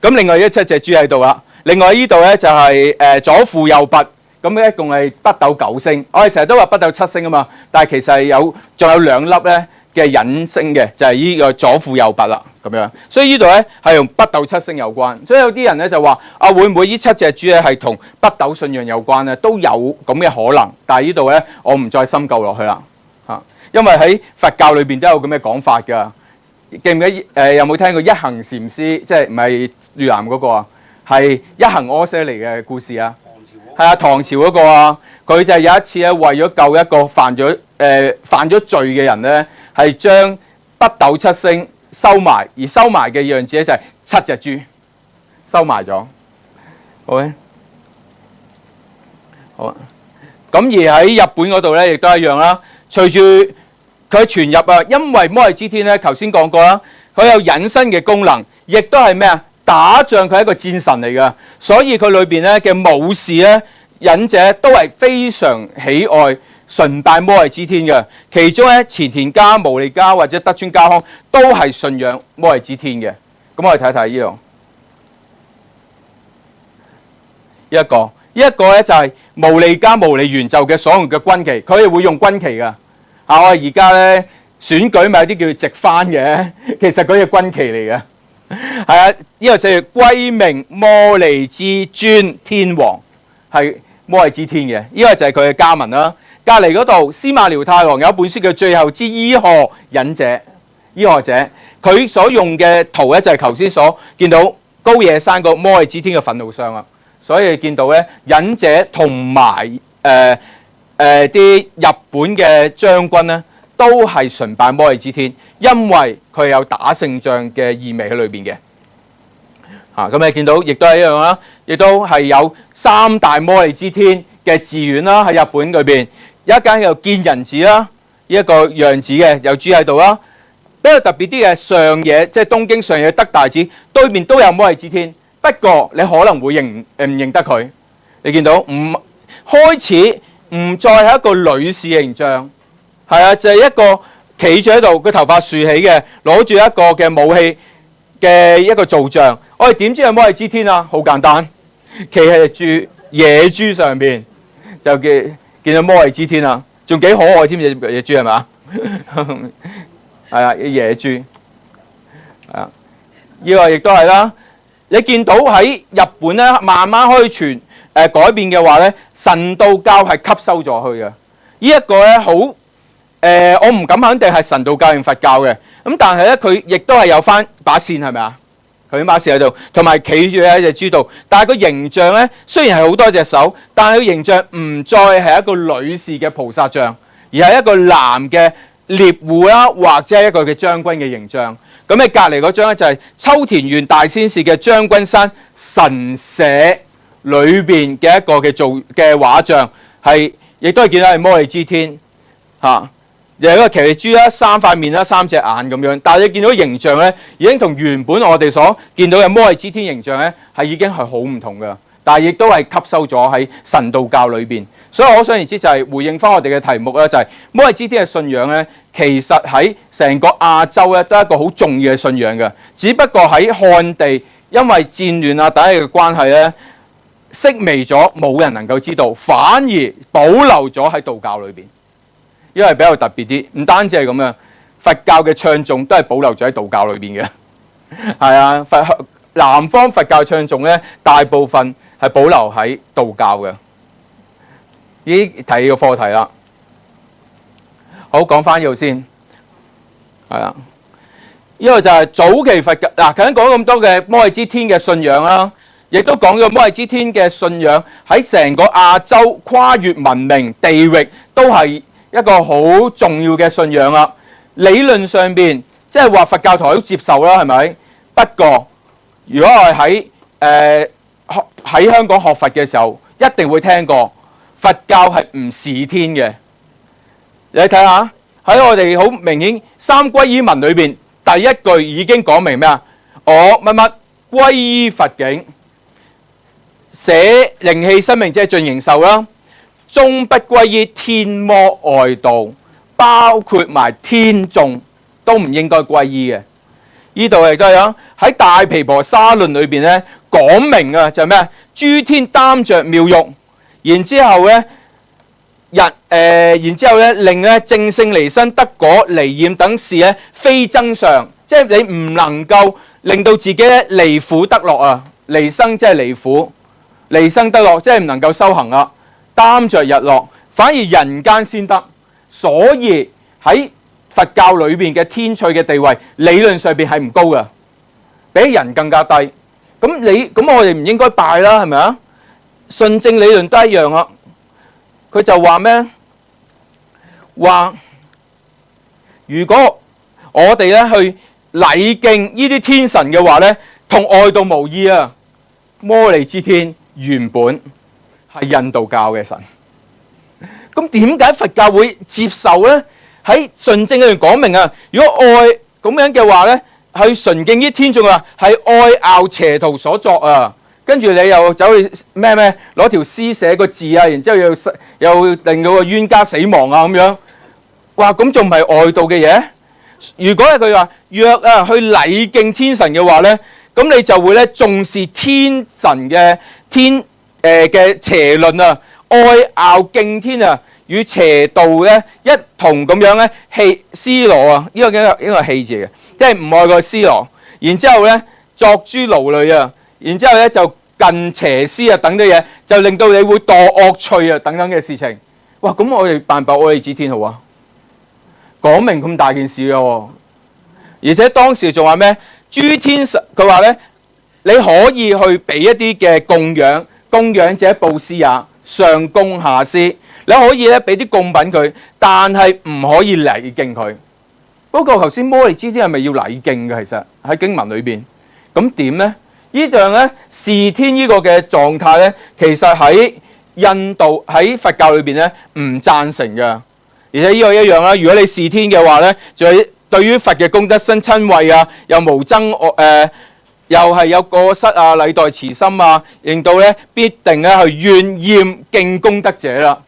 咁另外7隻豬喺度啦。另外呢度咧就係左輔右弼，咁一共係北斗9星。我哋成日都話北斗7星啊嘛，但係其實係仲有2粒咧嘅隱星嘅，就係呢個左輔右弼啦，咁樣。所以呢度咧係同北斗7星有關。所以有啲人咧就話會唔會呢7隻豬咧係同北斗信仰有關咧？都有咁嘅可能。但係呢度咧我唔再深究落去啦，因為喺佛教裏邊都有咁嘅講法㗎。記唔記得有冇聽過一行禪師，即係唔係越南嗰個啊？係一行阿闍黎嘅故事啊？係啊，唐朝嗰個啊，佢就係有一次咧，為咗救一個犯咗罪嘅人咧，係將北斗7星收埋，而收埋嘅樣子咧就係7隻豬收埋咗。好咧，好啊。咁而喺日本嗰度咧，亦都一樣啦。隨住佢傳入啊，因為摩利支天咧，頭先講過啦，佢有隱身嘅功能，亦都係咩啊？打仗佢係一個戰神嚟㗎，所以佢裏邊咧嘅武士咧、忍者都係非常喜愛崇拜摩利支天嘅。其中咧，前田家、毛利家或者德川家康都係信仰摩利支天嘅。咁我哋睇睇呢度，呢一個咧就係毛利家毛利元就嘅所用嘅軍旗，佢哋會用軍旗㗎。我哋而家咧選舉咪有啲叫直幡嘅，其實嗰隻軍旗嚟嘅。係啊，呢個寫住歸命摩利支尊天王，係摩利支天嘅。呢個就係佢嘅家紋啦。隔離嗰度，司馬遼太郎有一本書叫《最後之醫學忍者》，醫學者佢所用嘅圖咧就係頭先所見到高野山個摩利支天嘅憤怒相啊。所以見到咧忍者同埋啲日本嘅將軍咧，都係崇拜摩利支天，因為佢有打勝仗嘅意味喺裏邊嘅。咁你見到亦都係一樣啦，亦都係有3大摩利支天嘅寺院啦，喺日本裏邊，有一間叫建仁寺啦，呢一個樣子嘅有豬喺度啦。比較特別啲嘅上野，即係東京上野德大寺對面都有摩利支天，不過你可能會唔認得佢。你見到開始唔再係一個女士形象。係啊，就係一個企住喺度，個頭髮豎起嘅，攞住一個嘅武器嘅一個造像。我哋點知係摩利支天啊？好簡單，企喺隻野豬上邊就見到摩利支天啊，仲幾可愛添，野豬係咪？係啊，野豬係啊，呢個亦都係啦。你見到喺日本咧，慢慢可以改變嘅話咧，神道教係吸收咗去嘅。呢一個咧好我唔敢肯定係神道教定佛教嘅，咁但係咧佢亦都係有翻把扇係咪啊？佢把扇喺度，同埋企住喺隻豬度，但係個形象咧雖然係好多隻手，但係個形象唔再係一個女士嘅菩薩像，而係一個男嘅獵戶啦，或者係一個嘅將軍嘅形象。咁你隔離嗰張咧就係秋田縣大仙市嘅將軍山神社裏邊嘅一個嘅畫像，係亦都係見到係摩利支天嚇，又係一個騎獵豬啦，三塊面啦，三隻眼咁樣。但係你見到形象咧，已經同原本我哋所見到嘅摩利支天形象咧係已經係好唔同㗎。但係亦都係吸收咗喺神道教裏邊，所以可想而知就係回應翻我哋嘅題目咧，就係摩利支天嘅信仰咧，其實喺成個亞洲咧都係一個好重要嘅信仰嘅，只不過喺漢地因為戰亂啊等嘅關係咧，式微咗，冇人能夠知道，反而保留咗喺道教裏邊，因為比較特別啲。唔單止係咁樣，佛教嘅唱頌都係保留咗喺道教裏邊嘅，係啊，南方佛教唱頌咧，大部分係保留喺道教嘅。已經提個課題啦。好，講翻呢度先，係啦。呢個就係早期佛教嗱，頭先講咁多嘅摩利支天嘅信仰啦，亦都講咗摩利支天嘅信仰喺成個亞洲跨越文明地域都係一個好重要嘅信仰啦。理論上邊即係話佛教徒都接受啦，係咪？不過如果我係喺香港學佛嘅時候，一定會聽過佛教係唔視天嘅。你睇下喺我哋好明顯三皈依文裏邊，第一句已經講明咩啊？我乜乜皈依佛境，捨靈氣生命即係盡形壽啦，終不皈依天魔外道，包括埋天眾都唔應該皈依嘅。呢度亦都係啊，喺《大毗婆沙論》裏邊咧講明啊，就係咩啊？諸天擔着妙玉，然之後咧令咧正聖離身得果離染等事咧非增上，即係你唔能夠令到自己咧離苦得樂啊！離生即係離苦，離生得樂即係唔能夠修行啊！擔着日樂，反而人間先得，所以喺佛教裏邊嘅天趣嘅地位，理論上邊係唔高嘅，比人更加低。咁我哋唔應該拜啦，係咪啊？順正理論都一樣啊。佢就話咩？話如果我哋咧去禮敬呢啲天神嘅話咧，同外道無異啊。摩利支天原本係印度教嘅神，咁點解佛教會接受咧？喺順正裏邊講明啊，如果愛咁樣嘅話咧，去純敬啲天眾啊，係愛拗邪徒所作啊。跟住你又走去咩攞條詩寫個字啊，然之後又令到個冤家死亡啊咁樣，哇！咁仲唔係外道嘅嘢？如果係佢話若啊去禮敬天神嘅話咧，咁你就會咧重視天神嘅嘅邪論啊，愛拗敬天啊，與邪道咧一同咁樣咧棄思羅啊，呢個棄字嘅，即係唔愛個思羅，然之後咧作諸勞累啊。然之後咧就近邪思啊等啲嘢，就令到你會墮惡趣啊等等嘅事情。哇！咁我哋辦唔辦摩利支天好啊？講明咁大件事嘅喎，而且當時仲話咩？諸天神佢話咧，你可以去俾一啲嘅供養，供養者布施也，上供下施。你可以咧俾啲供品佢，但係唔可以禮敬佢。不過頭先摩利支天係咪要禮敬嘅？其實喺經文裏邊，咁點咧？呢樣咧視天呢個嘅狀態咧，其實喺印度喺佛教裏邊咧唔贊成嘅，而且呢個一樣啦。如果你視天嘅話咧，就係對於佛嘅功德生瞋恚啊，又無憎又係有過失啊，禮待慈心啊，令到咧必定咧去怨厭敬功德者啦，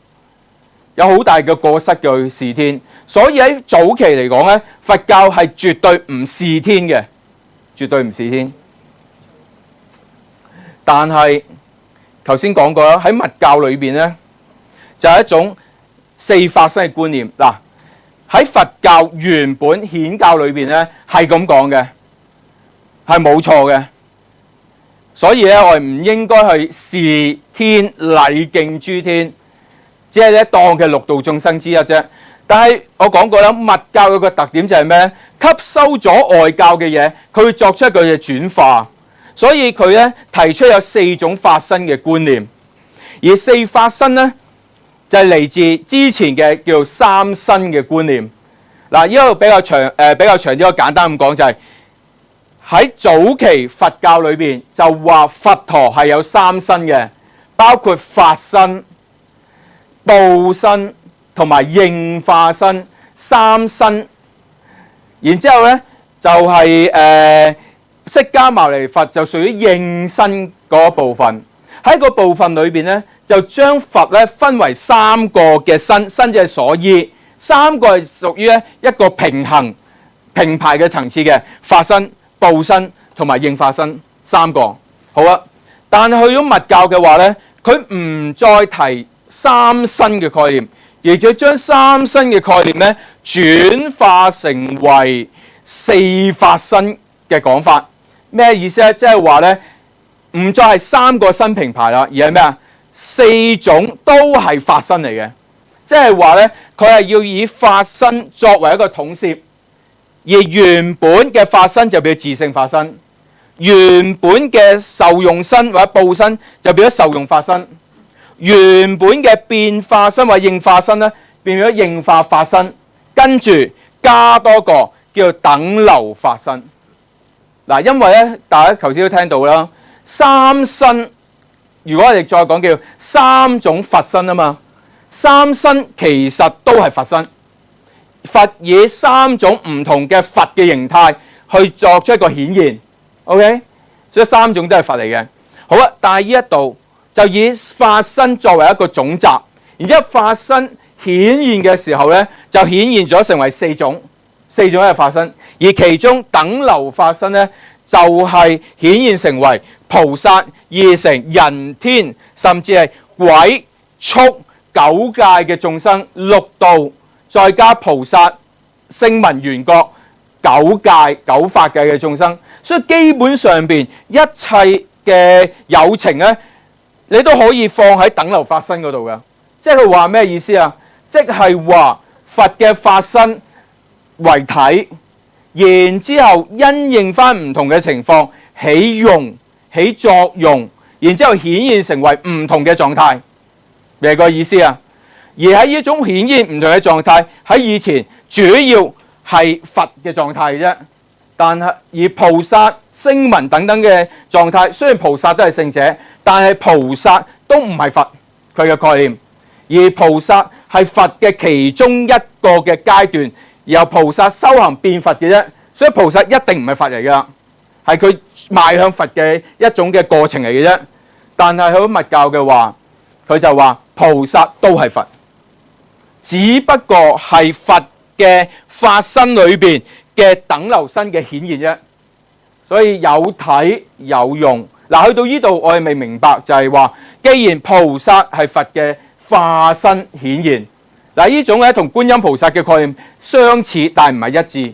有好大嘅過失嘅去視天。所以喺早期嚟講咧，佛教係絕對唔視天嘅。絕對唔是天。但係頭先講過啦，喺密教裏邊咧，就係一種四法身嘅觀念。嗱，喺佛教原本顯教裏邊咧係咁講嘅，係冇錯嘅。所以咧，我哋唔應該去視天禮敬諸天，只係咧當嘅六道眾生之一啫。但係我講過啦，密教有個特點就係咩咧？吸收咗外教嘅嘢，佢會作出一個嘅轉化。所以佢咧提出有四種法身嘅觀念，而四法身咧就係嚟自之前嘅叫做三身嘅觀念。嗱，呢個比較長啲，我簡單咁講就係喺早期佛教裏邊就話佛陀係有三身嘅，包括法身、報身同埋應化身三身。然之後咧就係釋迦牟尼佛就屬於應身嗰部分。喺個部分裏邊咧就將佛咧分為三個嘅身，身即係所依，三個係屬於一個平排嘅層次嘅法身、報身同埋應化身三個。好啊，但係去咗密教嘅話咧，佢唔再提三身嘅概念，而且將三身嘅概念咧轉化成為四法身嘅講法。咩意思咧？即係話咧，唔再係三個身平排啦，而係咩啊？四種都係法身嚟嘅。即係話咧，佢係要以法身作為一個統攝，而原本嘅法身就變咗自性法身，原本嘅受用身或者報身就變咗受用法身，原本嘅變化身或者應化身咧變咗應化法身，跟住加多個叫做等流法身。嗱，因為咧，大家頭先都聽到啦，三身，如果我哋再講叫三種佛身啊嘛，三身其實都係佛身，佛以三種唔同嘅佛嘅形態去作出一個顯現 ，OK， 所以三種都係佛嚟嘅。好啊，但係呢一度就以法身作為一個總集，然之後法身顯現嘅時候咧，就顯現咗成為四種嘅法身，而其中等流法身咧，就係顯現成為菩薩、二乘、人天，甚至係鬼、畜、九界嘅眾生，六道，再加菩薩、聲聞、緣覺、九界、九法界嘅眾生。所以基本上邊一切嘅有情咧，你都可以放喺等流法身嗰度嘅。即係佢話咩意思啊？即係話佛嘅法身為體，然之後因應翻唔同嘅情況起用、起作用，然之後顯現成為唔同嘅狀態，咩個意思啊？而喺呢種顯現唔同嘅狀態，喺以前主要係佛嘅狀態啫。但係而菩薩、聲聞等等嘅狀態，雖然菩薩都係聖者，但係菩薩都唔係佛佢嘅概念，而菩薩係佛嘅其中一個嘅階段，由菩薩修行變佛嘅啫。所以菩薩一定唔係佛嚟㗎，係佢邁向佛嘅一種嘅過程嚟嘅啫。但係喺密教嘅話，佢就話菩薩都係佛，只不過係佛嘅法身裏邊嘅等流身嘅顯現啫。所以有體有用。嗱，去到呢度我哋未明白就係話，既然菩薩係佛嘅化身顯現，嗱，呢種咧同觀音菩薩嘅概念相似，但係唔係一致。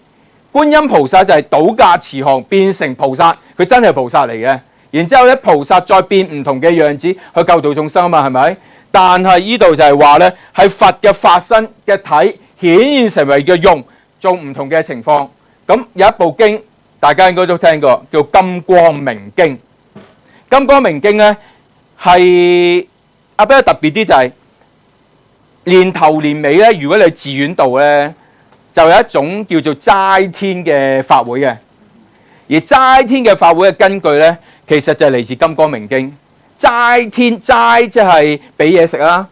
觀音菩薩就係倒駕慈航變成菩薩，佢真係菩薩嚟嘅。然之後咧，菩薩再變唔同嘅樣子去救度眾生啊嘛，係咪？但係呢度就係話咧，係佛嘅法身嘅體顯現成為嘅用，做唔同嘅情況。咁有一部經大家應該都聽過，叫《金光明經》。《金光明經》咧係比較特別啲，就係年頭年尾咧，如果你去寺院度咧，就有一種叫做齋天嘅法會嘅，而齋天嘅法會嘅根據咧，其實就係嚟自《金光明經》。齋天齋即係俾嘢食啦，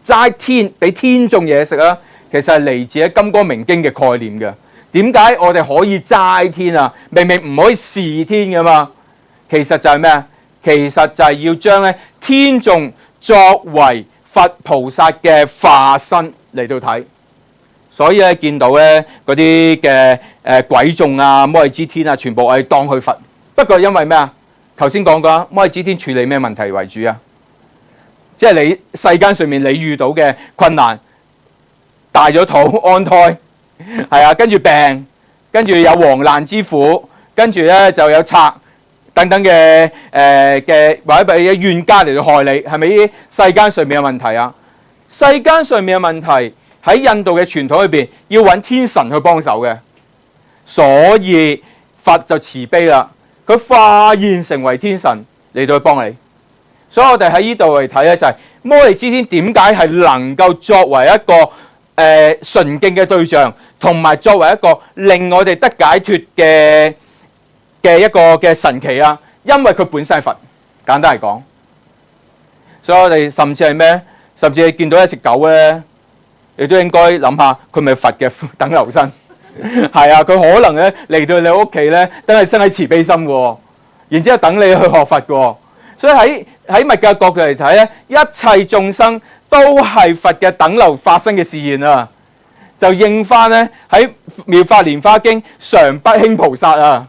齋天俾天眾嘢食啦，其實係嚟自喺《金光明經》嘅概念嘅。點解我哋可以齋天啊？明明唔可以視天噶嘛？其實就係咩啊？其實就係要將咧天眾作為佛菩薩嘅化身嚟到睇。所以咧見到咧嗰啲嘅鬼眾啊、摩利支天啊，全部我哋當佢佛。不過因為咩啊？頭先講過，摩利支天處理咩問題為主啊？即係你世間上面你遇到嘅困難，大咗肚安胎，係啊，跟住病，跟住有黃難之苦，跟住咧就有賊等等嘅或者俾冤家嚟到害你，係咪呢世間上面嘅問題啊？世間上面嘅問題喺印度嘅傳統裏邊，要揾天神去幫手嘅，所以佛就慈悲啦，佢化現成為天神嚟到去幫你。所以我哋喺呢度嚟睇咧，就係摩利支天點解係能夠作為一個純敬嘅對象，同埋作為一個令我哋得解脫嘅一個嘅神奇啊！因為佢本身係佛，簡單嚟講。所以我哋甚至係咩？甚至你見到一隻狗咧，你都應該諗下佢咪佛嘅等流身。係啊，佢可能咧嚟到你屋企咧，等係生喺慈悲心嘅，然之後等你去學佛嘅。所以喺密教角度嚟睇咧，一切眾生都係佛嘅等流發生嘅示現啊！就應翻咧喺《妙法蓮華經》常不輕菩薩啊！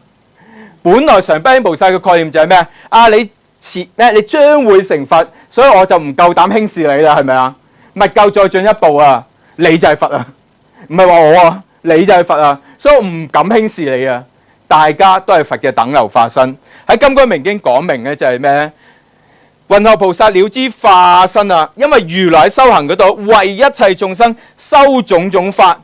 本來常不輕菩薩嘅概念就係咩啊？你將會成佛，所以我就唔夠膽輕視你啦，係咪啊？密教再進一步啊，你就係佛啊，唔係話我啊，你就係佛啊，所以我唔敢輕視你啊！大家都係佛嘅等流化身。喺《金剛明經》講明咧就係咩咧？雲何菩薩了知化身啊！因為如來喺修行嗰度為一切眾生修種種法，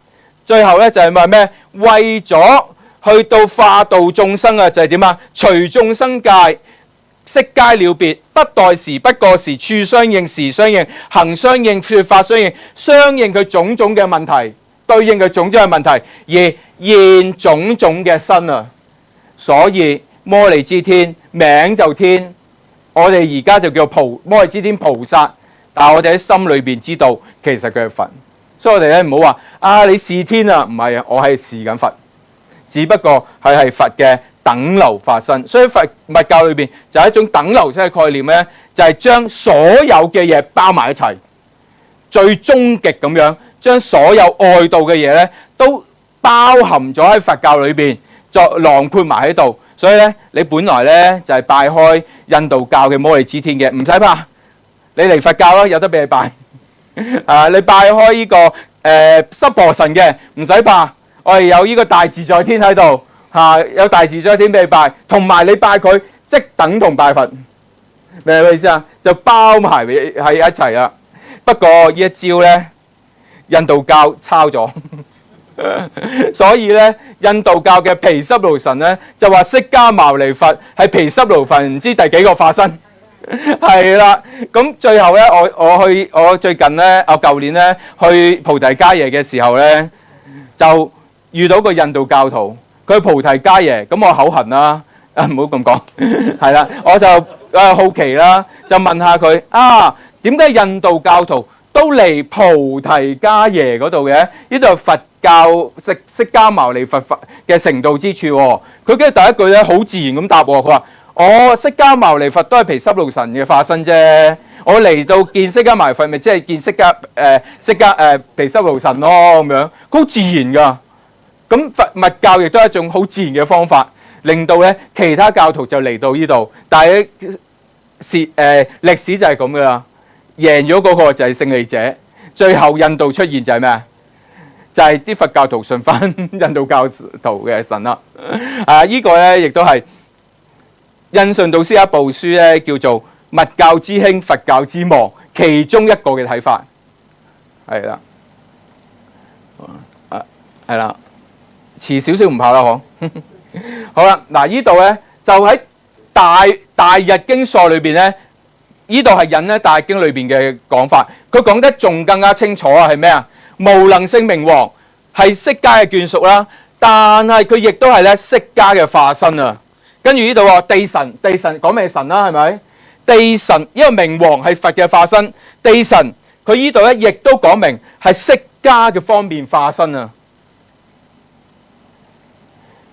最後咧就係話咩？為咗去到化度眾生啊，就係點啊？隨眾生界，悉皆了別，不待時，不過時，處相應，時相應，行相應，說法相應，相應佢種種嘅問題，對應佢種種嘅問題，而現種種嘅身啊！所以摩利支天名就天。我哋而家就叫摩利支天菩薩，但係我哋喺心裏邊知道，其實佢係佛。所以我哋咧唔好話啊，你是天啊，唔係啊，我係示緊佛，只不過佢係佛嘅等流化身。所以佛密教裏邊就係一種等流式嘅概念咧，就係將所有嘅嘢包埋一齊，最終極咁樣將所有外道嘅嘢咧都包含咗喺佛教裏邊，作囊括埋喺度。所以咧，你本來咧就係拜開印度教嘅摩利支天嘅，唔使怕，你嚟佛教啦，有得俾你拜。你拜開呢個濕婆神嘅，唔使怕，我哋有呢個大自在天喺度，有大自在天俾你拜，同埋你拜佢即等同拜佛，明唔明意思啊？就包埋喺一齊啦。不過呢一招咧，印度教抄咗。所以咧，印度教嘅毗濕奴神咧就話釋迦牟尼佛係毗濕奴佛唔知第幾個化身，係啦。咁最後咧，我最近咧，我舊年咧去菩提伽耶嘅時候咧，就遇到個印度教徒，佢菩提伽耶，咁我口痕啦，唔好咁講，係啦，我就好奇啦，就問下佢啊，點解印度教徒都嚟菩提伽耶嗰度嘅？呢度係佛教釋迦牟尼佛嘅成道之處喎。佢嘅第一句咧好自然咁答我，佢話：釋迦牟尼佛都係毗濕奴神嘅化身啫。我嚟到見釋迦牟尼佛，咪即係見釋迦毗濕奴神咯咁樣。佢好自然噶。咁佛密教亦都係一種好自然嘅方法，令到咧其他教徒就嚟到呢度。但係歷史就係咁噶啦，贏咗嗰個就係勝利者。最後印度出現就係咩啊？就係啲佛教徒信翻印度教徒嘅神啦。呢個咧亦都係印順導師一部書咧，叫做《密教之興，佛教之亡》，其中一個嘅睇法係啦。係啦，遲少少唔怕啦，嗬。好啦，嗱呢度咧就喺大日經疏裏邊咧，呢度係引咧大日經裏邊嘅講法，佢講得仲更加清楚啊，係咩啊？無能勝明王係釋迦嘅眷屬啦，但係佢亦都係咧釋迦嘅化身啊。跟住呢度話地神講咩神啦？係咪？地神因為明王係佛嘅化身，地神佢呢度咧亦都講明係釋迦嘅方面化身啊。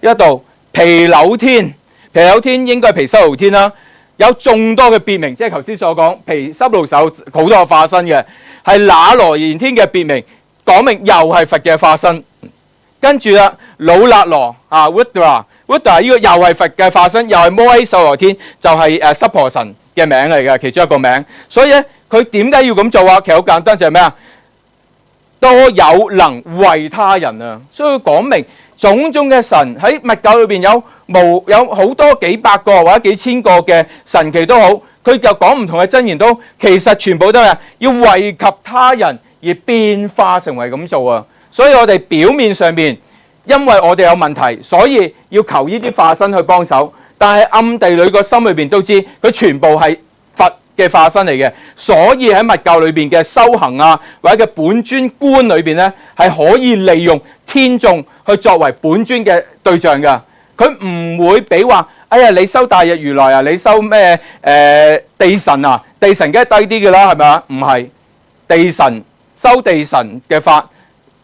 呢度毗柳天應該係毗濕奴天啦，有眾多嘅別名，即係頭先所講毗濕奴手好多個化身嘅，係那羅延天嘅別名。講明又係佛嘅化身。跟住啦，魯勒羅啊 Rudra 呢個又係佛嘅化身，又係摩熹秀羅天，就係濕婆神嘅名嚟嘅其中一個名。所以咧，佢點解要咁做啊？其實好簡單，就係咩啊？多有能為他人啊！所以佢講明種種嘅神喺密教裏邊有好多幾百個或者幾千個嘅神奇都好，佢就講唔同嘅真言都，其實全部都係要惠及他人而變化成為咁做啊！所以我哋表面上面，因為我哋有問題，所以要求呢啲化身去幫手，但係暗地裏個心裏邊都知，佢全部係佛嘅化身嚟嘅。所以喺密教裏邊嘅修行啊，或者嘅本尊觀裏邊咧，係可以利用天眾去作為本尊嘅對象㗎。佢唔會俾話，哎呀，你修大日如來啊，你修咩地神啊？地神梗係低啲嘅啦，係咪啊？唔係，地神修地神嘅法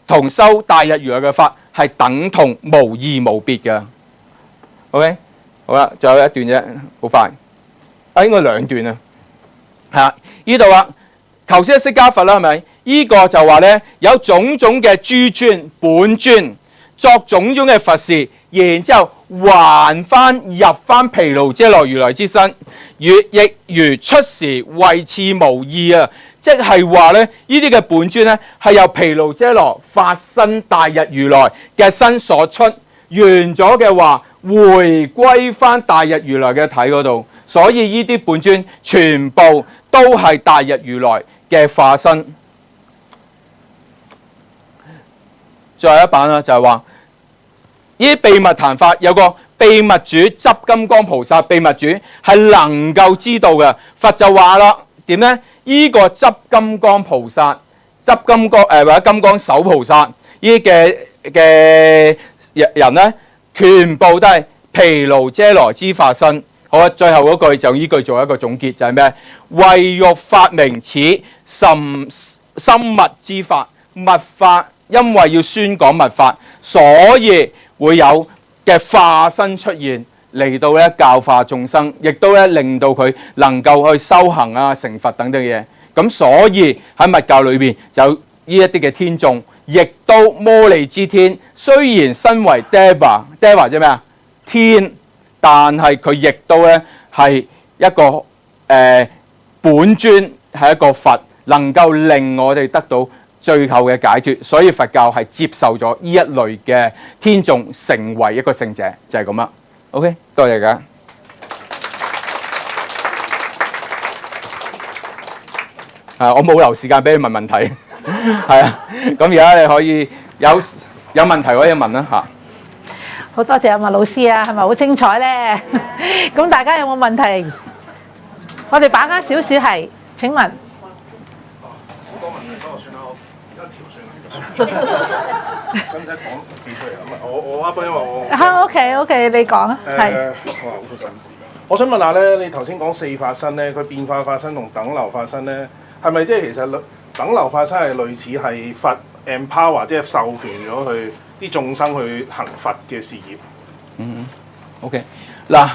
同修大日如來嘅法係等同無異無別嘅。OK， 好啦，仲有一段啫，好快。應該兩段啊。係啊，呢度啊，頭先釋迦佛啦，係咪？呢個就話咧，有種種嘅諸尊本尊作種種嘅佛事，然之後還翻入翻毗盧遮那如來之身，亦如出時位次無異啊！即係話咧，呢啲嘅本尊咧係由毗盧遮那法身大日如來嘅身所出，完咗嘅話回歸翻大日如來嘅體嗰度，所以呢啲本尊全部都係大日如來嘅化身。最後一版啦，就係話呢啲秘密壇法有個秘密主執金剛菩薩，秘密主係能夠知道嘅。佛就話啦，點呢？呢個執金剛菩薩、執金剛或者金剛手菩薩呢嘅人呢，全部都係毗盧遮那之法身。好啊，最後嗰句就呢句做一個總結，就係咩？為欲發明此甚深密之法，密法。因為要宣講密法，所以會有嘅化身出現嚟到咧教化眾生，亦都咧令到佢能夠去修行啊、成佛等等嘢。咁所以喺密教裏邊就有呢一啲嘅天眾，亦都摩利支天。雖然身為 Deva 即咩啊？天，但係佢亦都咧係一個本尊，係一個佛，能夠令我哋得到最後嘅解脫，所以佛教係接受咗呢一類嘅天眾成為一個聖者，就係咁啦。OK， 多謝大家。我冇留時間俾你問問題，係啊。咁而家你可以有問題可以問啦嚇。好多謝阿麥老師啊，係咪好精彩咧？咁大家有冇問題？我哋把握少少係。請問。使唔使講幾句啊？我因為我OK， 你講啊。係。我好多陣時。我想問下咧，你頭先講四法身咧，佢變化法身同等流法身咧，係咪即係其實等流法身係類似係佛 empower， 即係授權咗佢啲眾生去行佛嘅事業？OK， 嗱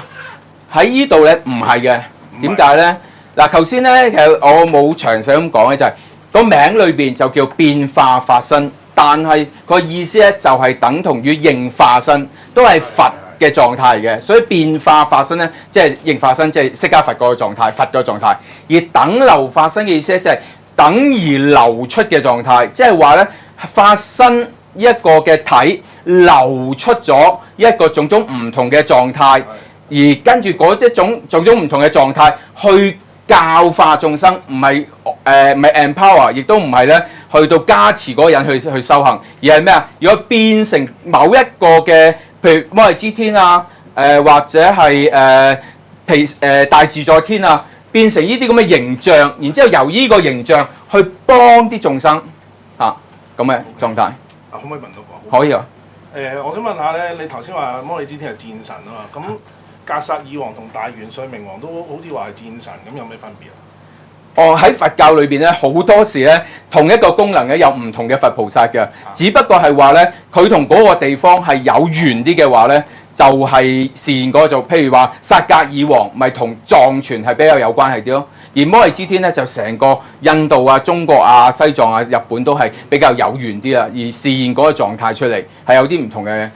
喺呢度咧唔係嘅，點解咧？嗱頭先咧其實我冇詳細咁講嘅就係。個名裏邊就叫變化法身，但係個意思咧就係等同於應化身，都係佛嘅狀態嚟嘅。所以變化法身咧，即係應化身，即係釋迦佛嗰個狀態，佛嗰個狀態。而等流法身嘅意思咧，就係等而流出嘅狀態，即係話咧法身一個嘅體流出咗一個種種唔同嘅狀態，而跟住嗰一種唔同嘅狀態去教化眾生，唔係 empower， 亦都唔係咧去到加持嗰個人去修行，而係咩啊？如果變成某一個嘅，譬如摩利支天啊，或者係大自在天啊，變成呢啲咁嘅形象，然之後由呢個形象去幫啲眾生嚇咁嘅狀態。可唔可以問到個？可以啊。我想問下咧，你頭先話摩利支天係戰神啊嘛，咁格薩爾王同大元帥明王都好似話係戰神，咁有咩分別啊？喺佛教裏邊咧，好多時咧同一個功能咧有唔同嘅佛菩薩嘅，只不過係話咧佢同嗰個地方係有緣啲嘅話咧，就係示現嗰個做，譬如話薩格爾王咪同藏傳係比較有關係啲咯，而摩利支天咧就成個印度啊、中國啊、西藏啊、日本都係比較有緣啲啊，而示現嗰個狀態出嚟係有啲唔同嘅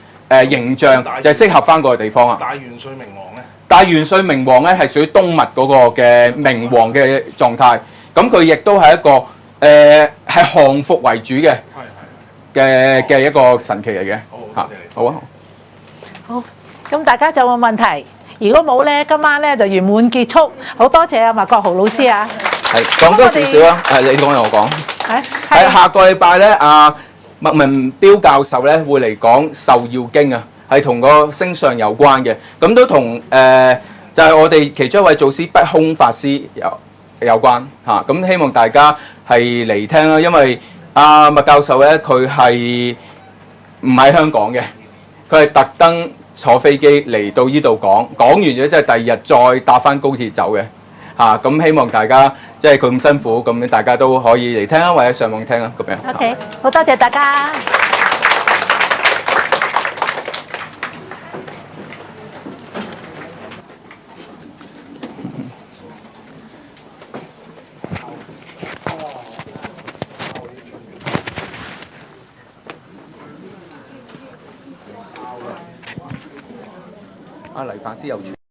形象，就係適合翻嗰個地方啊。大元帥明王咧？大元帥明王咧係屬於東密嗰個嘅明王嘅狀態，咁佢亦都係一個係降服為主嘅一個神奇嚟嘅。好，好啊。好，咁大家仲有冇問題？如果冇咧，今晚咧就圓滿結束。好多謝阿麥國豪老師啊！係講多少少啊？係你講定我講？係下個禮拜咧，阿麥文彪教授咧會嚟講《受要經》啊。係同個星相有關嘅，咁都同就係我哋其中一位祖師不空法師有關嚇，咁希望大家係嚟聽啦，因為阿麥教授咧佢係唔喺香港嘅，佢係特登坐飛機嚟到呢度講完咗，即係第二日再搭翻高鐵走嘅嚇，咁希望大家即係佢咁辛苦，咁大家都可以嚟聽啦，或者上網聽啦，咁樣。OK，好多謝大家。阿黎法師有傳。